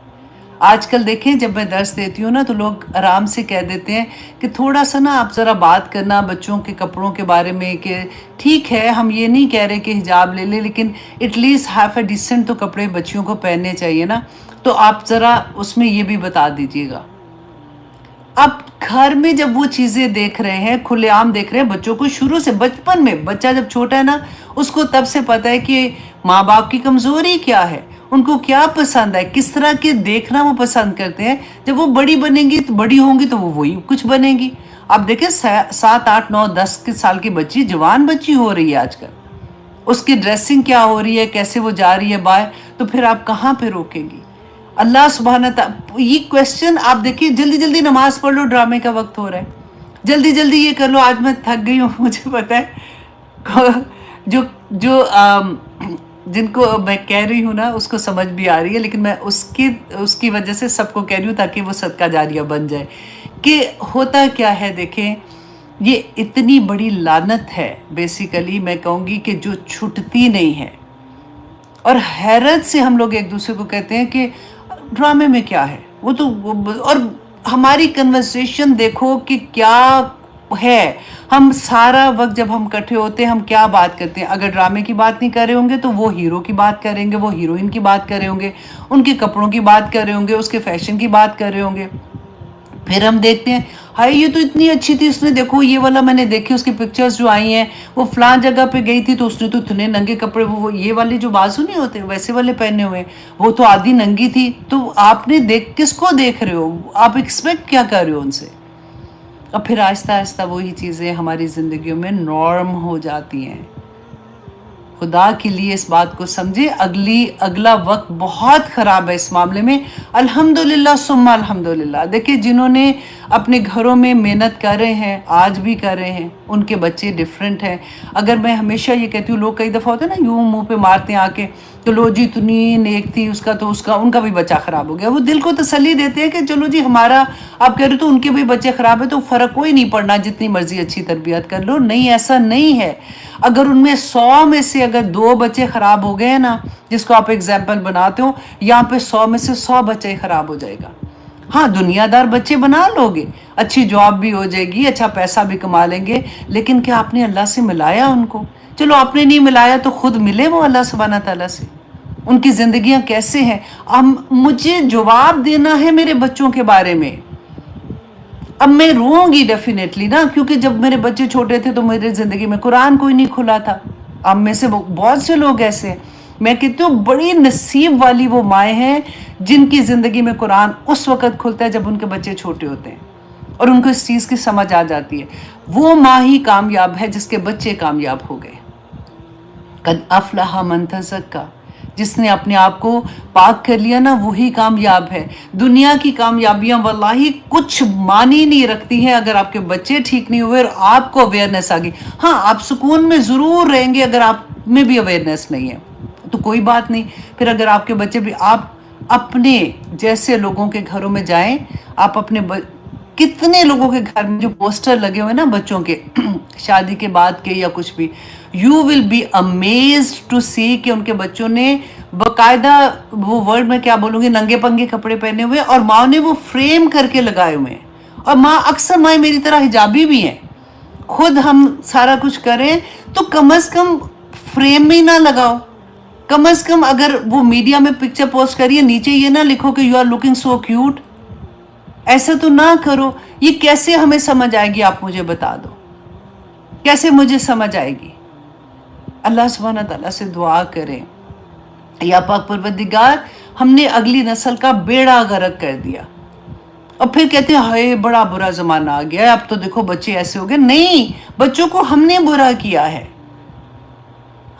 آج کل دیکھیں جب میں درس دیتی ہوں نا تو لوگ آرام سے کہہ دیتے ہیں کہ تھوڑا سا نا آپ ذرا بات کرنا بچوں کے کپڑوں کے بارے میں، کہ ٹھیک ہے ہم یہ نہیں کہہ رہے کہ حجاب لے لے، لیکن at least have a decent تو کپڑے بچیوں کو پہننے چاہیے نا، تو آپ ذرا اس میں یہ بھی بتا دیجیے گا۔ اب گھر میں جب وہ چیزیں دیکھ رہے ہیں، کھلے عام دیکھ رہے ہیں بچوں کو، شروع سے بچپن میں، بچہ جب چھوٹا ہے نا اس کو تب سے پتہ ہے کہ ماں باپ کی کمزوری کیا ہے، ان کو کیا پسند ہے، کس طرح کے دیکھنا وہ پسند کرتے ہیں۔ جب وہ بڑی بنیں گی تو بڑی ہوں گی تو وہ وہی کچھ بنے گی۔ اب دیکھیں 7 8 9 10 سال کی بچی، جوان بچی ہو رہی ہے آج کل، اس کی ڈریسنگ کیا ہو رہی ہے، کیسے وہ جا رہی ہے باہر، تو پھر آپ کہاں پہ روکیں گی؟ اللہ سبحانہ تعالیٰ یہ کوشچن آپ دیکھیے، جلدی جلدی نماز پڑھ لو، ڈرامے کا وقت ہو رہا ہے، جلدی جلدی یہ کر لو، آج میں تھک گئی ہوں مجھے پتہ ہے، جو جن کو میں کہہ رہی ہوں نا اس کو سمجھ بھی آ رہی ہے، لیکن میں اس کی وجہ سے سب کو کہہ رہی ہوں تاکہ وہ صدقہ جاریہ بن جائے۔ کہ ہوتا کیا ہے دیکھیں، یہ اتنی بڑی لعنت ہے بیسیکلی، میں کہوں گی کہ جو چھٹتی نہیں ہے، اور حیرت سے ہم لوگ ایک دوسرے کو کہتے ہیں کہ ڈرامے میں کیا ہے، وہ تو اور ہماری کنورسیشن دیکھو کہ کیا ہے، ہم سارا وقت جب ہم اکٹھے ہوتے ہیں ہم کیا بات کرتے ہیں؟ اگر ڈرامے کی بات نہیں کر رہے ہوں گے تو وہ ہیرو کی بات کر رہے ہوں گے، وہ ہیروئن کی بات کر رہے ہوں گے، ان کے کپڑوں کی بات کر رہے ہوں گے، اس کے فیشن کی بات کر رہے ہوں گے۔ پھر ہم دیکھتے ہیں ہائی یہ تو اتنی اچھی تھی، اس نے دیکھو یہ والا میں نے دیکھی اس کی پکچرز جو آئی ہیں، وہ فلاں جگہ پہ گئی تھی تو اس نے تو اتنے ننگے کپڑے، وہ یہ والے جو بازو نہیں ہوتے ویسے والے پہنے ہوئے، وہ تو آدھی ننگی تھی۔ تو آپ نے کس کو دیکھ رہے ہو؟ آپ ایکسپیکٹ کیا کر رہے ہو ان سے؟ اور پھر آہستہ آہستہ وہی چیزیں ہماری زندگیوں میں نارم ہو جاتی ہیں۔ خدا کے لیے اس بات کو سمجھے، اگلا وقت بہت خراب ہے اس معاملے میں۔ الحمدللہ ثم الحمدللہ، دیکھیں جنہوں نے اپنے گھروں میں محنت کر رہے ہیں، آج بھی کر رہے ہیں، ان کے بچے ڈیفرنٹ ہیں۔ اگر میں ہمیشہ یہ کہتی ہوں، لوگ کئی دفعہ ہوتے ہیں نا یوں منہ پہ مارتے ہیں آ کے، تو لو جی اتنی نیک تھی، ان کا بھی بچہ خراب ہو گیا، وہ دل کو تسلی دیتے ہیں کہ چلو جی ہمارا، آپ کہہ رہے تو ان کے بھی بچے خراب ہیں تو فرق کوئی نہیں پڑنا، جتنی مرضی اچھی تربیت کر لو۔ نہیں، ایسا نہیں ہے۔ اگر ان میں 100 میں سے اگر 2 بچے خراب ہو گئے نا، جس کو آپ ایگزامپل بناتے ہو، یہاں پہ 100 میں سے 100 بچے خراب ہو جائے گا۔ ہاں دنیا دار بچے بنا لو گے، اچھی جاب بھی ہو جائے گی، اچھا پیسہ بھی کما لیں گے، لیکن کیا آپ نے اللہ سے ملایا ان کو؟ چلو آپ نے نہیں ملایا تو خود ملے وہ اللہ سبحانہ تعالیٰ سے، ان کی زندگیاں کیسے ہیں۔ اب مجھے جواب دینا ہے میرے بچوں کے بارے میں۔ اب میں روؤں گی ڈیفینیٹلی نا، کیونکہ جب میرے بچے چھوٹے تھے تو میرے زندگی میں قرآن کوئی نہیں کھلا تھا۔ اب میں سے بہت سے لوگ ایسے ہیں، میں کہتی ہوں بڑی نصیب والی وہ مائیں ہیں جن کی زندگی میں قرآن اس وقت کھلتا ہے جب ان کے بچے چھوٹے ہوتے ہیں اور ان کو اس چیز کی سمجھ آ جاتی ہے۔ وہ ماں ہی کامیاب ہے جس کے بچے کامیاب ہو گئے۔ قد افلح من تزکا، جس نے اپنے آپ کو پاک کر لیا نا وہی کامیاب ہے۔ دنیا کی کامیابیاں واللہ کچھ معنی نہیں رکھتی ہیں اگر آپ کے بچے ٹھیک نہیں ہوئے اور آپ کو اویئرنیس آ گئی۔ ہاں آپ سکون میں ضرور رہیں گے، اگر آپ میں بھی اویئرنیس نہیں ہے تو کوئی بات نہیں۔ پھر اگر آپ کے بچے بھی، آپ اپنے جیسے لوگوں کے گھروں میں جائیں، آپ اپنے کتنے لوگوں کے گھر میں جو پوسٹر لگے ہوئے نا بچوں کے شادی کے بعد کے یا کچھ بھی، you will be amazed to see کہ ان کے بچوں نے باقاعدہ، وہ ورڈ میں کیا بولوں گی، ننگے پنگے کپڑے پہنے ہوئے، اور ماں نے وہ فریم کر کے لگائے ہوئے ہیں۔ اور ماں اکثر مائیں میری طرح حجابی بھی ہیں، خود ہم سارا کچھ کریں تو کم از کم فریم میں ہی نہ لگاؤ۔ کم از کم اگر وہ میڈیا میں پکچر پوسٹ کریے، نیچے یہ نہ لکھو کہ you are looking so cute, ایسا تو نہ کرو۔ یہ کیسے ہمیں سمجھ آئے گی؟ آپ مجھے بتا دو، کیسے مجھے سمجھ آئے گی؟ اللہ سبحانہ تعالیٰ سے دعا کریں، یا پاک پروردگار ہم نے اگلی نسل کا بیڑا غرق کر دیا، اور پھر کہتے ہیں ہائے بڑا برا زمانہ آ گیا ہے، اب تو دیکھو بچے ایسے ہو گئے۔ نہیں، بچوں کو ہم نے برا کیا ہے،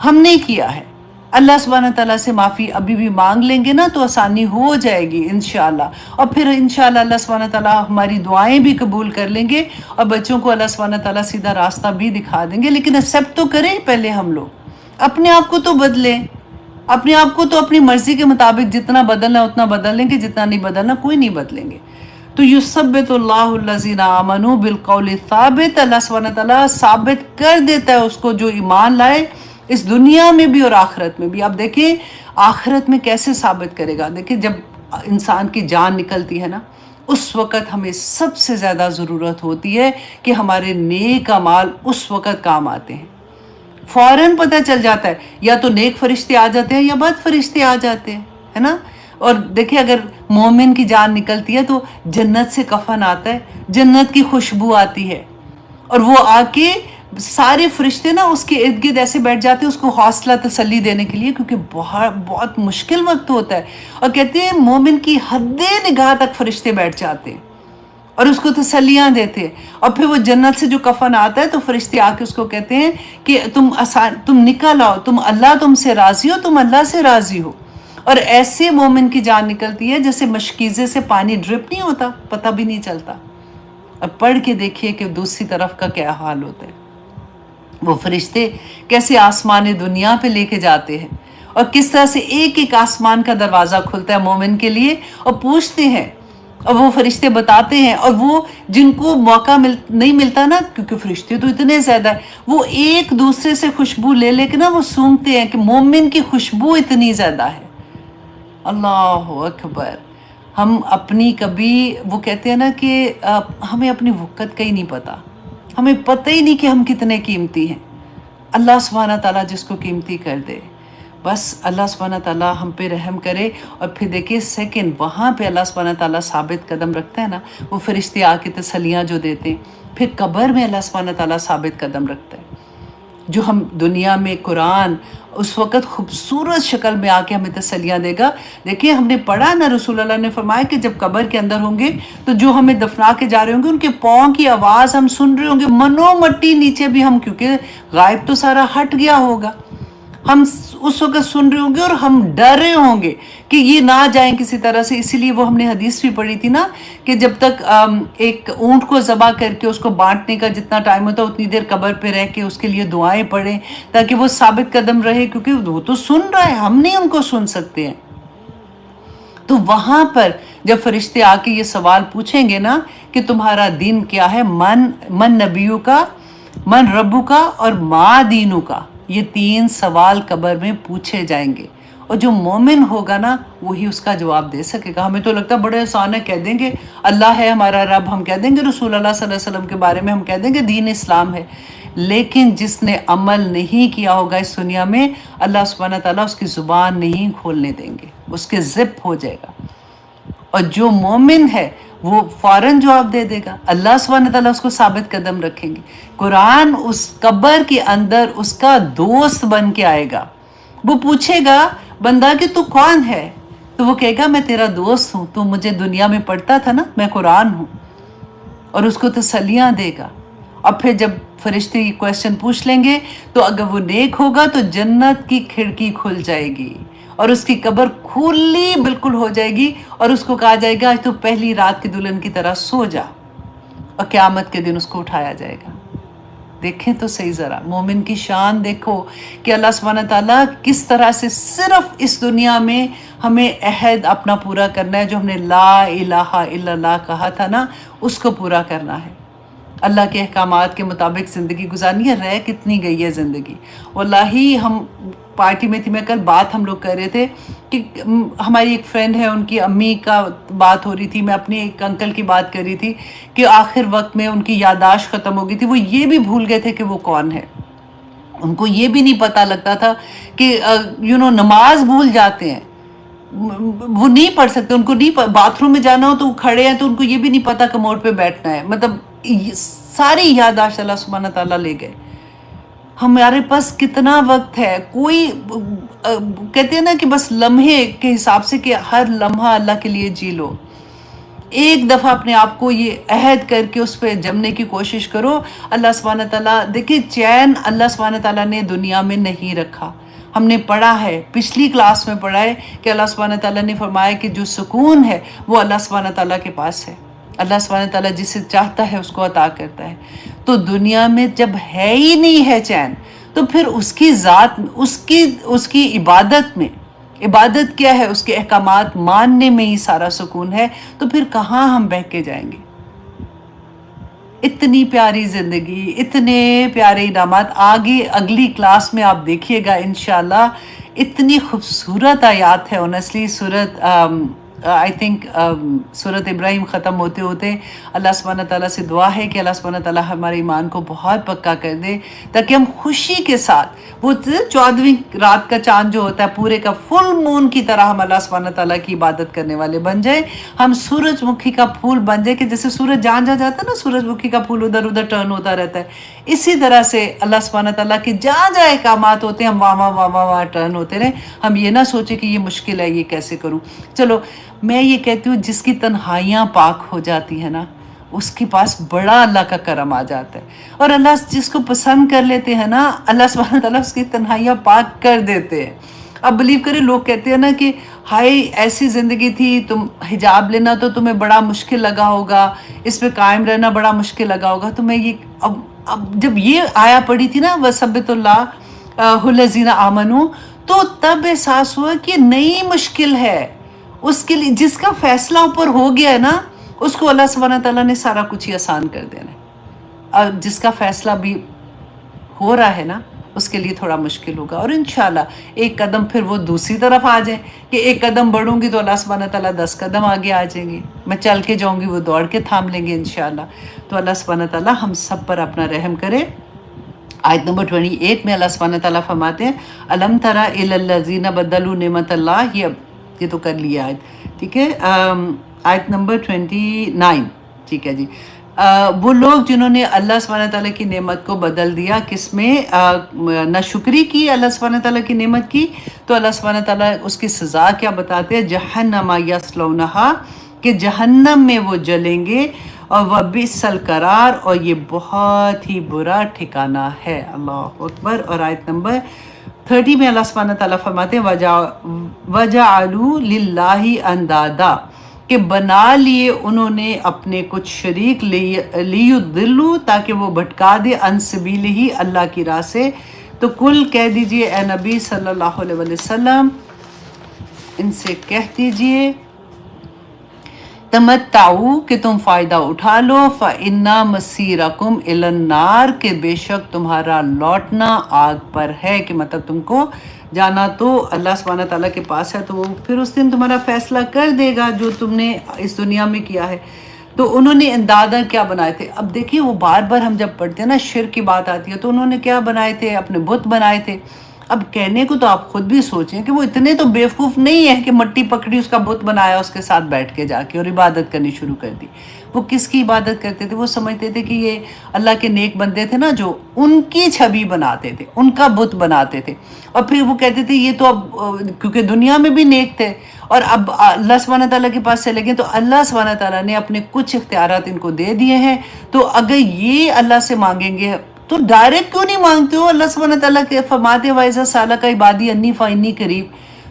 ہم نے کیا ہے۔ اللہ سبحانہ تعالیٰ سے معافی ابھی بھی مانگ لیں گے نا تو آسانی ہو جائے گی انشاءاللہ، اور پھر انشاءاللہ اللہ سبحانہ تعالیٰ ہماری دعائیں بھی قبول کر لیں گے، اور بچوں کو اللہ سبحانہ تعالیٰ سیدھا راستہ بھی دکھا دیں گے۔ لیکن ایکسیپٹ تو کریں پہلے، ہم لوگ اپنے آپ کو تو بدلیں۔ اپنے آپ کو تو اپنی مرضی کے مطابق جتنا بدلنا ہے اتنا بدل لیں گے، جتنا نہیں بدلنا کوئی نہیں بدلیں گے. تو یثبت اللہ الذین آمنوا بالقول الثابت، اللہ سبحانہ تعالیٰ ثابت کر دیتا ہے اس کو جو ایمان لائے، اس دنیا میں بھی اور آخرت میں بھی. آپ دیکھیں آخرت میں کیسے ثابت کرے گا. دیکھیں جب انسان کی جان نکلتی ہے نا، اس وقت ہمیں سب سے زیادہ ضرورت ہوتی ہے کہ ہمارے نیک اعمال اس وقت کام آتے ہیں. فوراً پتہ چل جاتا ہے، یا تو نیک فرشتے آ جاتے ہیں یا بد فرشتے آ جاتے ہیں، ہے نا. اور دیکھیں اگر مومن کی جان نکلتی ہے تو جنت سے کفن آتا ہے، جنت کی خوشبو آتی ہے، اور وہ آ کے سارے فرشتے نا اس کے ارد گرد ایسے بیٹھ جاتے ہیں اس کو حوصلہ تسلی دینے کے لیے، کیونکہ بہت بہت مشکل وقت ہوتا ہے. اور کہتے ہیں مومن کی حد نگاہ تک فرشتے بیٹھ جاتے ہیں اور اس کو تسلیاں دیتے ہیں. اور پھر وہ جنت سے جو کفن آتا ہے تو فرشتے آ کے اس کو کہتے ہیں کہ تم نکل آؤ، اللہ تم سے راضی ہو، تم اللہ سے راضی ہو. اور ایسے مومن کی جان نکلتی ہے جیسے مشکیزے سے پانی ڈرپ نہیں ہوتا، پتہ بھی نہیں چلتا. اب پڑھ کے دیکھیے کہ دوسری طرف کا کیا حال ہوتا ہے. وہ فرشتے کیسے آسمان دنیا پہ لے کے جاتے ہیں، اور کس طرح سے ایک ایک آسمان کا دروازہ کھلتا ہے مومن کے لیے، اور پوچھتے ہیں، اور وہ فرشتے بتاتے ہیں. اور وہ جن کو موقع نہیں ملتا نا، کیونکہ فرشتے تو اتنے زیادہ ہیں، وہ ایک دوسرے سے خوشبو لے لے کے نا وہ سونگتے ہیں کہ مومن کی خوشبو اتنی زیادہ ہے. اللہ اکبر. ہم اپنی کبھی وہ کہتے ہیں نا کہ ہمیں اپنی وقت کا ہی نہیں پتا، ہمیں پتہ ہی نہیں کہ ہم کتنے قیمتی ہیں. اللہ سبحانہ تعالیٰ جس کو قیمتی کر دے، بس اللہ سبحانہ تعالیٰ ہم پہ رحم کرے. اور پھر دیکھیے سیکنڈ وہاں پہ اللہ سبحانہ تعالیٰ ثابت قدم رکھتا ہے نا، وہ فرشتے آ کے تسلیاں جو دیتے ہیں. پھر قبر میں اللہ سبحانہ تعالیٰ ثابت قدم رکھتا ہے. جو ہم دنیا میں قرآن اس وقت خوبصورت شکل میں آ کے ہمیں تسلیاں دے گا. دیکھیے ہم نے پڑھا نا، رسول اللہ نے فرمایا کہ جب قبر کے اندر ہوں گے تو جو ہمیں دفنا کے جا رہے ہوں گے ان کے پاؤں کی آواز ہم سن رہے ہوں گے، منو مٹی نیچے بھی ہم، کیونکہ غائب تو سارا ہٹ گیا ہوگا، ہم اس وقت سن رہے ہوں گے اور ہم ڈر رہے ہوں گے کہ یہ نہ جائیں کسی طرح سے. اسی لیے وہ ہم نے حدیث بھی پڑھی تھی نا کہ جب تک ایک اونٹ کو ذبح کر کے اس کو بانٹنے کا جتنا ٹائم ہوتا ہے اتنی دیر قبر پہ رہ کے اس کے لیے دعائیں پڑھیں تاکہ وہ ثابت قدم رہے، کیونکہ وہ تو سن رہا ہے، ہم نہیں ان کو سن سکتے ہیں. تو وہاں پر جب فرشتے آ کے یہ سوال پوچھیں گے نا کہ تمہارا دین کیا ہے، من نبیوں کا، من ربو کا اور ما دینو کا، یہ 3 سوال قبر میں پوچھے جائیں گے. اور جو مومن ہوگا نا وہی اس کا جواب دے سکے گا. ہمیں تو لگتا ہے بڑے آسان ہے، کہہ دیں گے اللہ ہے ہمارا رب، ہم کہہ دیں گے رسول اللہ صلی اللہ علیہ وسلم کے بارے میں ہم کہہ دیں گے دین اسلام ہے. لیکن جس نے عمل نہیں کیا ہوگا اس دنیا میں، اللہ سبحانہ تعالیٰ اس کی زبان نہیں کھولنے دیں گے، اس کے زپ ہو جائے گا. اور جو مومن ہے وہ فوراً جواب دے دے گا، اللہ سبحانہ تعالیٰ اس کو ثابت قدم رکھیں گے. قرآن اس قبر کے اندر اس کا دوست بن کے آئے گا. وہ پوچھے گا بندہ کہ تو کون ہے، تو وہ کہے گا میں تیرا دوست ہوں، تو مجھے دنیا میں پڑھتا تھا نا، میں قرآن ہوں. اور اس کو تسلیاں دے گا. اور پھر جب فرشتے یہ کویسچن پوچھ لیں گے تو اگر وہ نیک ہوگا تو جنت کی کھڑکی کھل جائے گی اور اس کی قبر کھلی بالکل ہو جائے گی، اور اس کو کہا جائے گا آج تو پہلی رات کی دلہن کی طرح سو جا، اور قیامت کے دن اس کو اٹھایا جائے گا. دیکھیں تو صحیح ذرا مومن کی شان دیکھو کہ اللہ سبحانہ تعالیٰ کس طرح سے صرف اس دنیا میں ہمیں عہد اپنا پورا کرنا ہے، جو ہم نے لا الہ الا اللہ کہا تھا نا اس کو پورا کرنا ہے، اللہ کے احکامات کے مطابق زندگی گزارنی ہے. رہ کتنی گئی ہے زندگی. واللہ ہم پارٹی میں تھی، میں کل بات ہم لوگ کر رہے تھے کہ ہماری ایک فرینڈ ہے، ان کی امی کا بات ہو رہی تھی، میں اپنے ایک انکل کی بات کر رہی تھی کہ آخر وقت میں ان کی یادداشت ختم ہو گئی تھی. وہ یہ بھی بھول گئے تھے کہ وہ کون ہے، ان کو یہ بھی نہیں پتہ لگتا تھا کہ نماز بھول جاتے ہیں، وہ نہیں پڑھ سکتے، ان کو نہیں باتھ روم میں جانا ہو تو وہ کھڑے ہیں تو ان کو یہ بھی نہیں پتہ کموڈ پہ بیٹھنا ہے. مطلب ساری یادداشت اللہ سبحانہ تعالیٰ لے گئے. ہمارے پاس کتنا وقت ہے، کوئی کہتے ہیں نا کہ بس لمحے کے حساب سے کہ ہر لمحہ اللہ کے لیے جی لو. ایک دفعہ اپنے آپ کو یہ عہد کر کے اس پہ جمنے کی کوشش کرو. اللہ سبحانہ تعالیٰ دیکھیں چین اللہ سبحانہ تعالیٰ نے دنیا میں نہیں رکھا. ہم نے پڑھا ہے، پچھلی کلاس میں پڑھا ہے کہ اللہ سبحانہ تعالیٰ نے فرمایا کہ جو سکون ہے وہ اللہ سبحانہ تعالیٰ کے پاس ہے. اللہ سبحانہ تعالیٰ جسے چاہتا ہے اس کو عطا کرتا ہے. تو دنیا میں جب ہے ہی نہیں ہے چین، تو پھر اس کی ذات، اس کی عبادت میں، عبادت کیا ہے؟ اس کے احکامات ماننے میں ہی سارا سکون ہے، تو پھر کہاں ہم بہک کے جائیں گے؟ اتنی پیاری زندگی، اتنے پیارے انعامات، آگے اگلی کلاس میں آپ دیکھیے گا انشاءاللہ، اتنی خوبصورت آیات ہے آنیسٹلی. سورت آئی تھنک سورت ابراہیم ختم ہوتے ہوتے اللہ سبحانہ تعالیٰ سے دعا ہے کہ اللہ سبحانہ تعالیٰ ہمارے ایمان کو بہت پکا کر دے، تاکہ ہم خوشی کے ساتھ وہ 14ویں رات کا چاند جو ہوتا ہے پورے کا فل مون کی طرح ہم اللہ سبحانہ تعالیٰ کی عبادت کرنے والے بن جائیں. ہم سورج مکھی کا پھول بن جائے، کہ جیسے سورج جہاں جہاں جاتا ہے نا، سورج مکھی کا پھول ادھر ادھر ٹرن ہوتا رہتا ہے، اسی طرح سے اللہ سبحانہ تعالیٰ کے جہاں جہاں احکامات ہوتے ہیں ہم وہاں ٹرن ہوتے رہیں. ہم یہ نہ سوچیں کہ یہ مشکل ہے، یہ کیسے کروں. چلو میں یہ کہتی ہوں، جس کی تنہائیاں پاک ہو جاتی ہیں نا، اس کے پاس بڑا اللہ کا کرم آ جاتا ہے. اور اللہ جس کو پسند کر لیتے ہیں نا، اللہ سبحانہ تعالیٰ اس کی تنہائیاں پاک کر دیتے ہیں. اب بلیو کریں، لوگ کہتے ہیں نا کہ ہائے ایسی زندگی تھی، تم حجاب لینا تو تمہیں بڑا مشکل لگا ہوگا، اس پہ قائم رہنا بڑا مشکل لگا ہوگا. تو میں یہ اب جب یہ آیا پڑھی تھی نا، وَثَبِّتُ اللَّهُ الَّذِينَ آمَنُوا، تو تب احساس ہوا کہ نئی مشکل ہے اس کے لیے. جس کا فیصلہ اوپر ہو گیا ہے نا، اس کو اللہ سبحانہ تعالیٰ نے سارا کچھ ہی آسان کر دینا ہے. اور جس کا فیصلہ بھی ہو رہا ہے نا، اس کے لیے تھوڑا مشکل ہوگا. اور انشاءاللہ ایک قدم پھر وہ دوسری طرف آ جائیں، کہ ایک قدم بڑھوں گی تو اللہ سبحانہ تعالیٰ 10 قدم آگے آ جائیں گے. میں چل کے جاؤں گی، وہ دوڑ کے تھام لیں گے انشاءاللہ. تو اللہ سبحانہ تعالیٰ ہم سب پر اپنا رحم کرے. آیت نمبر 28 میں اللہ سبحانہ تعالیٰ فرماتے ہیں، الم تری الی الذین بدلوا نعمت اللہ. یہ تو کر لیا آیت، ٹھیک ہے. آیت نمبر 29، ٹھیک ہے جی. وہ لوگ جنہوں نے اللہ سبحانہ تعالیٰ کی نعمت کو بدل دیا، کس میں؟ ناشکری کی اللہ سبحانہ تعالیٰ کی نعمت کی. تو اللہ سبحانہ تعالیٰ اس کی سزا کیا بتاتے ہیں؟ جہنم یصلونہا، کہ جہنم میں وہ جلیں گے، اور وبئس القرار، اور یہ بہت ہی برا ٹھکانہ ہے. اللہ اکبر. اور آیت نمبر 30 میں اللہ سبحانہ تعالیٰ فرماتے ہیں، وَجَعَلُوا لِلَّهِ اندادا، کہ بنا لیے انہوں نے اپنے کچھ شریک، لیضلوا، تاکہ وہ بھٹکا دے، عن سبیلہ، اللہ کی راہ سے. تو کل کہہ دیجئے اے نبی صلی اللہ علیہ وسلم، ان سے کہہ دیجئے تمتعوا، کہ تم فائدہ اٹھا لو، فإن مصیرکم الی النار، کہ بے شک تمہارا لوٹنا آگ پر ہے. کہ مطلب تم کو جانا تو اللہ سبحانہ تعالیٰ کے پاس ہے، تو وہ پھر اس دن تمہارا فیصلہ کر دے گا جو تم نے اس دنیا میں کیا ہے. تو انہوں نے اندادہ کیا بنائے تھے؟ اب دیکھیے، وہ بار بار ہم جب پڑھتے ہیں نا، شرک کی بات آتی ہے، تو انہوں نے کیا بنائے تھے؟ اپنے بت بنائے تھے. اب کہنے کو تو آپ خود بھی سوچیں کہ وہ اتنے تو بیوقوف نہیں ہیں کہ مٹی پکڑی، اس کا بت بنایا، اس کے ساتھ بیٹھ کے جا کے اور عبادت کرنی شروع کر دی. وہ کس کی عبادت کرتے تھے؟ وہ سمجھتے تھے کہ یہ اللہ کے نیک بندے تھے نا، جو ان کی چھبی بناتے تھے، ان کا بت بناتے تھے. اور پھر وہ کہتے تھے یہ تو اب کیونکہ دنیا میں بھی نیک تھے اور اب اللہ سبحانہ تعالیٰ کے پاس چلے گئے، تو اللہ سبحانہ تعالیٰ نے اپنے کچھ اختیارات ان کو دے دیے ہیں. تو اگر یہ اللہ سے مانگیں گے تو ڈائریکٹ کیوں نہیں مانگتے ہو؟ اللہ سبحانہ تعالیٰ کے فرماتے وَإِذَا سَأَلَكَ عِبَادِي عَنِّي فَإِنِّي قَرِيبٌ.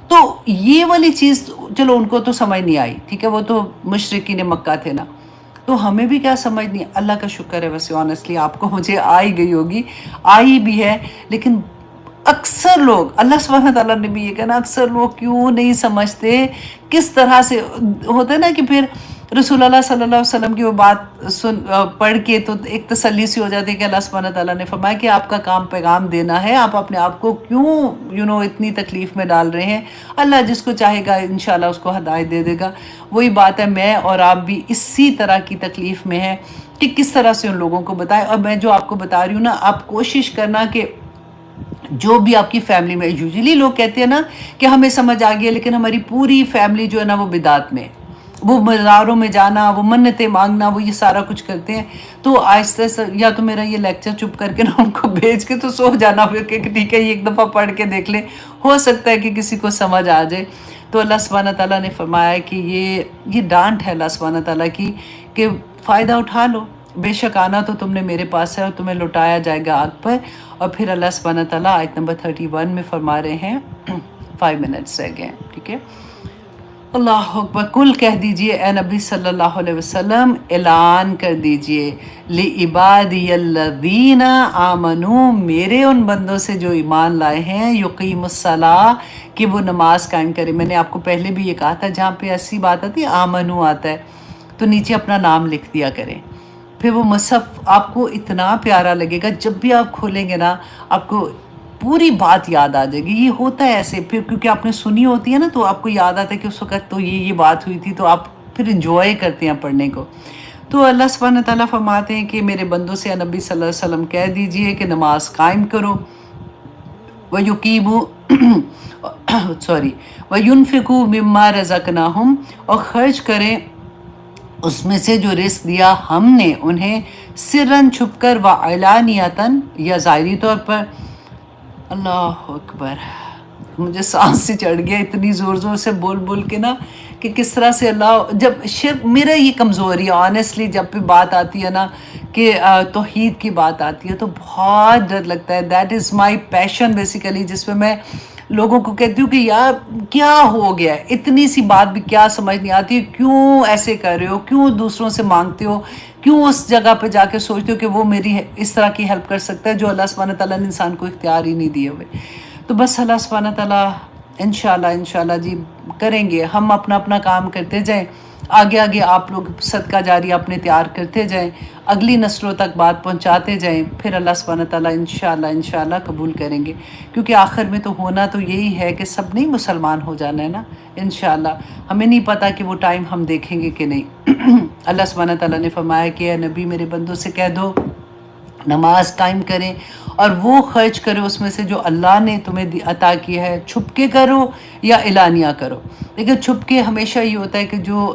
تو یہ والی چیز چلو ان کو تو سمجھ نہیں آئی، ٹھیک ہے، وہ تو مشرکین مکہ تھے نا. تو ہمیں بھی کیا سمجھ نہیں. اللہ کا شکر ہے ویسے آنیسٹلی آپ کو، مجھے آئی گئی ہوگی، آئی بھی ہے، لیکن اکثر لوگ، اللہ سبحانہ تعالیٰ نے بھی یہ کہنا، اکثر لوگ کیوں نہیں سمجھتے کس طرح سے ہوتا ہے نا. کہ پھر رسول اللہ صلی اللہ علیہ وسلم کی وہ بات پڑھ کے تو ایک تسلی سی ہو جاتی ہے کہ اللہ سبحانہ تعالیٰ نے فرمایا کہ آپ کا کام پیغام دینا ہے، آپ اپنے آپ کو کیوں اتنی تکلیف میں ڈال رہے ہیں. اللہ جس کو چاہے گا انشاءاللہ اس کو ہدایت دے دے گا. وہی بات ہے، میں اور آپ بھی اسی طرح کی تکلیف میں ہیں کہ کس طرح سے ان لوگوں کو بتائیں. اور میں جو آپ کو بتا رہی ہوں نا، آپ کوشش کرنا کہ جو بھی آپ کی فیملی میں، یوزلی لوگ کہتے ہیں نا کہ ہمیں سمجھ آ گیا، لیکن ہماری پوری فیملی جو ہے نا وہ بدعت میں، وہ مزاروں میں جانا، وہ منتیں مانگنا، وہ یہ سارا کچھ کرتے ہیں. تو آہستہ آہستہ یا تو میرا یہ لیکچر چپ کر کے نا ان کو بھیج کے تو سو جانا، کہ ٹھیک ہے یہ ایک دفعہ پڑھ کے دیکھ لیں، ہو سکتا ہے کہ کسی کو سمجھ آ جائے. تو اللہ سبحانہ تعالیٰ نے فرمایا کہ یہ ڈانٹ ہے اللہ سبحانہ تعالیٰ کی کہ فائدہ اٹھا لو، بے شک آنا تو تم نے میرے پاس ہے اور تمہیں لوٹایا جائے گا آگ پر. اور پھر اللہ سبحانہ تعالیٰ آیت نمبر 31 میں فرما رہے ہیں 5 منٹس رہ گئے ہیں، ٹھیک ہے. اللہ اکبر. کل کہہ دیجئے اے نبی صلی اللہ علیہ وسلم، اعلان کر دیجئے لعبادی الذین آمنوا، میرے ان بندوں سے جو ایمان لائے ہیں، یقیم الصلاۃ، کہ وہ نماز قائم کرے. میں نے آپ کو پہلے بھی یہ کہا تھا، جہاں پہ ایسی بات آتی ہے آمنو آتا ہے تو نیچے اپنا نام لکھ دیا کریں. پھر وہ مصحف آپ کو اتنا پیارا لگے گا، جب بھی آپ کھولیں گے نا آپ کو پوری بات یاد آ جائے گی. یہ ہوتا ہے ایسے، پھر کیونکہ آپ نے سنی ہوتی ہے نا تو آپ کو یاد آتا ہے کہ اس وقت تو یہ بات ہوئی تھی، تو آپ پھر انجوائے کرتے ہیں پڑھنے کو. تو اللہ سبحانہ تعالیٰ فرماتے ہیں کہ میرے بندوں سے نبی صلی اللہ علیہ وسلم کہہ دیجئے کہ نماز قائم کرو. وَيُقِيمُوا سوری وَيُنْفِقُوا مِمَّا رَزَقْنَاهُمْ، اور خرچ کریں اس میں سے جو رزق دیا ہم نے انہیں، سرن چھپ کر، وعلانیتاً یا ظاہری طور پر. اللہ اکبر. مجھے سانس سے چڑھ گیا اتنی زور زور سے بول بول کے نا، کہ کس طرح سے اللہ، جب شرک میرا یہ کمزوری ہے آنیسٹلی، جب پہ بات آتی ہے نا کہ توحید کی بات آتی ہے تو بہت ڈر لگتا ہے. That is my passion basically, جس میں میں لوگوں کو کہتی ہوں کہ یار کیا ہو گیا ہے، اتنی سی بات بھی کیا سمجھ نہیں آتی، کیوں ایسے کر رہے ہو، کیوں دوسروں سے مانگتے ہو، کیوں اس جگہ پہ جا کے سوچتے ہو کہ وہ میری اس طرح کی ہیلپ کر سکتا ہے جو اللہ سبحانہ تعالیٰ نے انسان کو اختیار ہی نہیں دیے ہوئے. تو بس اللہ سبحانہ تعالیٰ انشاءاللہ جی کریں گے. ہم اپنا اپنا کام کرتے جائیں، آگے آگے آپ لوگ صدقہ جاری اپنے تیار کرتے جائیں، اگلی نسلوں تک بات پہنچاتے جائیں، پھر اللہ سبحانہ تعالیٰ انشاءاللہ قبول کریں گے. کیونکہ آخر میں تو ہونا تو یہی ہے کہ سب نہیں مسلمان ہو جانا ہے نا انشاءاللہ. ہمیں نہیں پتہ کہ وہ ٹائم ہم دیکھیں گے کہ نہیں. اللہ سبحانہ تعالیٰ نے فرمایا کہ اے نبی میرے بندوں سے کہہ دو نماز قائم کریں اور وہ خرچ کرو اس میں سے جو اللہ نے تمہیں عطا کیا ہے. چھپ کے کرو یا اعلانیہ کرو. لیکن چھپ کے ہمیشہ یہ ہوتا ہے کہ جو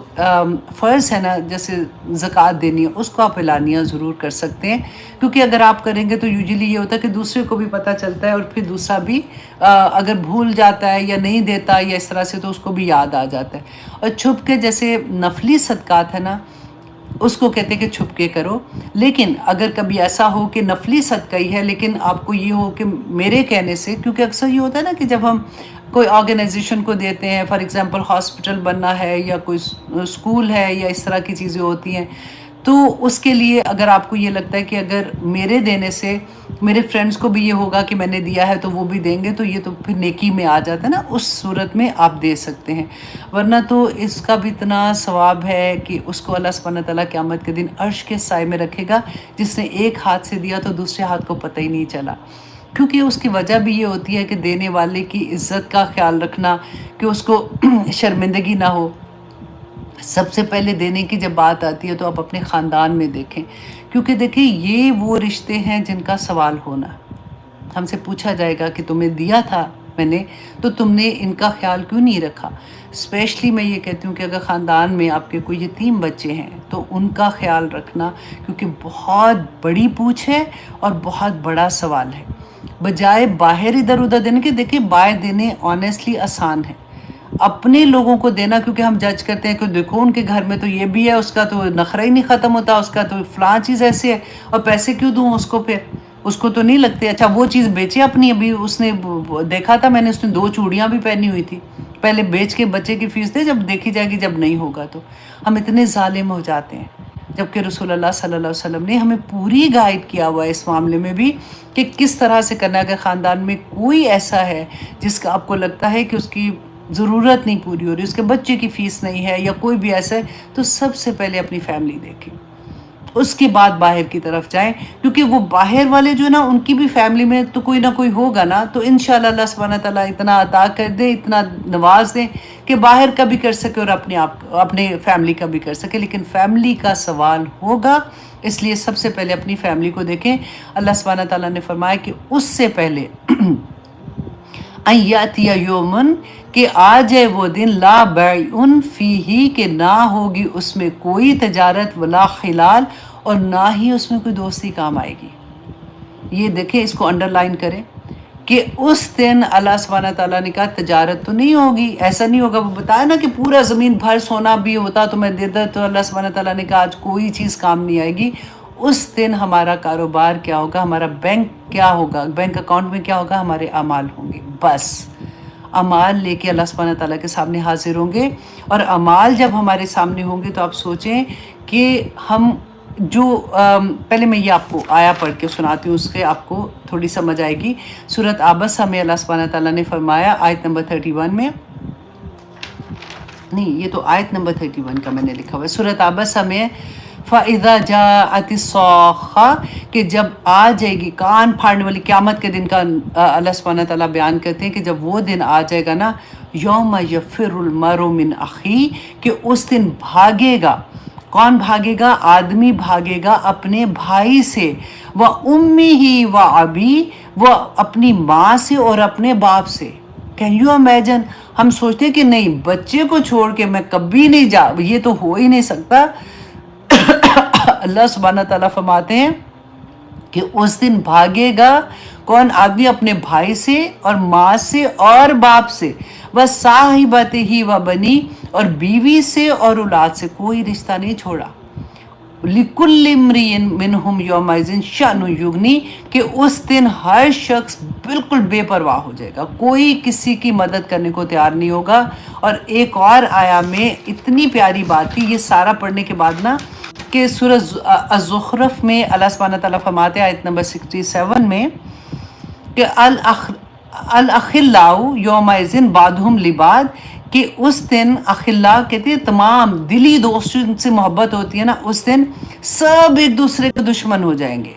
فرض ہے نا، جیسے زکوٰۃ دینی ہے، اس کو آپ اعلانیہ ضرور کر سکتے ہیں، کیونکہ اگر آپ کریں گے تو یوزلی یہ ہوتا ہے کہ دوسرے کو بھی پتہ چلتا ہے، اور پھر دوسرا بھی اگر بھول جاتا ہے یا نہیں دیتا یا اس طرح سے تو اس کو بھی یاد آ جاتا ہے. اور چھپ کے جیسے نفلی صدقات ہے نا، اس کو کہتے ہیں کہ چھپ کے کرو. لیکن اگر کبھی ایسا ہو کہ نفلی صدقہ ہی ہے لیکن آپ کو یہ ہو کہ میرے کہنے سے، کیونکہ اکثر یہ ہوتا ہے نا کہ جب ہم کوئی آرگنائزیشن کو دیتے ہیں، فار ایگزامپل ہاسپٹل بننا ہے یا کوئی اسکول ہے یا اس طرح کی چیزیں ہوتی ہیں، تو اس کے لیے اگر آپ کو یہ لگتا ہے کہ اگر میرے دینے سے میرے فرینڈز کو بھی یہ ہوگا کہ میں نے دیا ہے تو وہ بھی دیں گے، تو یہ تو پھر نیکی میں آ جاتا ہے نا، اس صورت میں آپ دے سکتے ہیں. ورنہ تو اس کا بھی اتنا ثواب ہے کہ اس کو اللہ سبحانہ تعالیٰ قیامت کے دن عرش کے سائے میں رکھے گا. جس نے ایک ہاتھ سے دیا تو دوسرے ہاتھ کو پتہ ہی نہیں چلا. کیونکہ اس کی وجہ بھی یہ ہوتی ہے کہ دینے والے کی عزت کا خیال رکھنا، کہ اس کو شرمندگی نہ ہو. سب سے پہلے دینے کی جب بات آتی ہے تو آپ اپنے خاندان میں دیکھیں، کیونکہ دیکھیں یہ وہ رشتے ہیں جن کا سوال ہونا. ہم سے پوچھا جائے گا کہ تمہیں دیا تھا میں نے تو تم نے ان کا خیال کیوں نہیں رکھا. اسپیشلی میں یہ کہتی ہوں کہ اگر خاندان میں آپ کے کوئی یتیم بچے ہیں تو ان کا خیال رکھنا، کیونکہ بہت بڑی پوچھ ہے اور بہت بڑا سوال ہے. بجائے باہر ادھر ادھر دینے کے، دیکھیں باہر دینے آنیسٹلی آسان ہے، اپنے لوگوں کو دینا، کیونکہ ہم جج کرتے ہیں کہ دیکھو ان کے گھر میں تو یہ بھی ہے، اس کا تو نخرہ ہی نہیں ختم ہوتا، اس کا تو فلاں چیز ایسے ہے، اور پیسے کیوں دوں اس کو، پھر اس کو تو نہیں لگتے. اچھا وہ چیز بیچے اپنی، ابھی اس نے دیکھا تھا میں نے، اس نے 2 چوڑیاں بھی پہنی ہوئی تھی، پہلے بیچ کے بچے کی فیس دے، جب دیکھی جائے گی، جب نہیں ہوگا تو. ہم اتنے ظالم ہو جاتے ہیں، جبکہ رسول اللہ صلی اللہ علیہ وسلم نے ہمیں پوری گائیڈ کیا ہوا ہے اس معاملے میں بھی کہ کس طرح سے کرنا ہے. اگر خاندان میں کوئی ایسا ہے جس کا آپ کو لگتا ہے کہ اس کی ضرورت نہیں پوری ہو رہی، اس کے بچے کی فیس نہیں ہے یا کوئی بھی ایسا ہے، تو سب سے پہلے اپنی فیملی دیکھیں، اس کے بعد باہر کی طرف جائیں. کیونکہ وہ باہر والے جو نا ان کی بھی فیملی میں تو کوئی نہ کوئی ہوگا نا، تو انشاءاللہ اللہ سبحانہ تعالیٰ اتنا عطا کر دے، اتنا نواز دے کہ باہر کا بھی کر سکے اور اپنے فیملی کا بھی کر سکے. لیکن فیملی کا سوال ہوگا، اس لیے سب سے پہلے اپنی فیملی کو دیکھیں. اللہ سبحانہ تعالیٰ نے فرمایا کہ اس سے پہلے ان یاتی یومن، کہ آ جائے وہ دن، لا بیع فیہ، کہ نہ ہوگی اس میں کوئی تجارت، ولا خلال، اور نہ ہی اس میں کوئی دوستی کام آئے گی. یہ دیکھیں، اس کو انڈر لائن کریں کہ اس دن اللہ سبحانہ تعالیٰ نے کہا تجارت تو نہیں ہوگی. ایسا نہیں ہوگا، وہ بتایا نا کہ پورا زمین بھر سونا بھی ہوتا تو میں دیتا، تو اللہ سبحانہ تعالیٰ نے کہا آج کوئی چیز کام نہیں آئے گی. اس دن ہمارا کاروبار کیا ہوگا، ہمارا بینک کیا ہوگا، بینک اکاؤنٹ میں کیا ہوگا، ہمارے اعمال ہوں گے. بس اعمال لے کے اللہ سبحانہ تعالیٰ کے سامنے حاضر ہوں گے، اور اعمال جب ہمارے سامنے ہوں گے تو آپ سوچیں کہ ہم جو پہلے میں یہ آپ کو آیا پڑھ کے سناتی ہوں، اس کے آپ کو تھوڑی سمجھ آئے گی۔ سورۃ عبس میں اللہ سبحانہ تعالیٰ نے فرمایا آیت نمبر 31 میں، نہیں یہ تو آیت نمبر 31 کا میں نے لکھا ہوا ہے، سورۃ عبس میں فَإِذَا جَاءَتِ الصَّاخَّةُ کہ جب آ جائے گی کان پھاڑنے والی، قیامت کے دن کا اللہ سبحانہ تعالیٰ بیان کرتے ہیں کہ جب وہ دن آ جائے گا نا، یوم یفر المرء من اخی، کہ اس دن بھاگے گا، کون بھاگے گا؟ آدمی بھاگے گا اپنے بھائی سے، وَأُمِّهِ وَأَبِيهِ، وہ اپنی ماں سے اور اپنے باپ سے۔ Can you imagine? ہم سوچتے ہیں کہ نہیں بچے کو چھوڑ کے میں کبھی نہیں جا، یہ تو ہو ہی نہیں سکتا۔ اللہ سبحانہ تعالیٰ فرماتے ہیں کہ اس دن بھاگے گا کون؟ آدمی اپنے بھائی سے اور ماں سے اور باپ سے، وَصَاحِبَتِهِ وَبَنِيهِ، اور بیوی سے اور اولاد سے، کوئی رشتہ نہیں چھوڑا۔ لِكُلِّ امْرِئٍ مِّنْهُمْ يَوْمَئِذٍ شَأْنٌ يُغْنِيهِ، کہ اس دن ہر شخص بالکل بے پرواہ ہو جائے گا، کوئی کسی کی مدد کرنے کو تیار نہیں ہوگا۔ اور ایک اور آیا میں اتنی پیاری بات تھی، یہ سارا پڑھنے کے بعد نا، کہ سورۃ الزخرف میں اللہ سبحانہ تعالیٰ فرماتے ہیں آیت نمبر 67 میں کہ الاخلاء یومئذ بعضهم لبعض، کہ اس دن اخلاء کہتے ہیں تمام دلی دوستوں سے محبت ہوتی ہے نا، اس دن سب ایک دوسرے کے دشمن ہو جائیں گے۔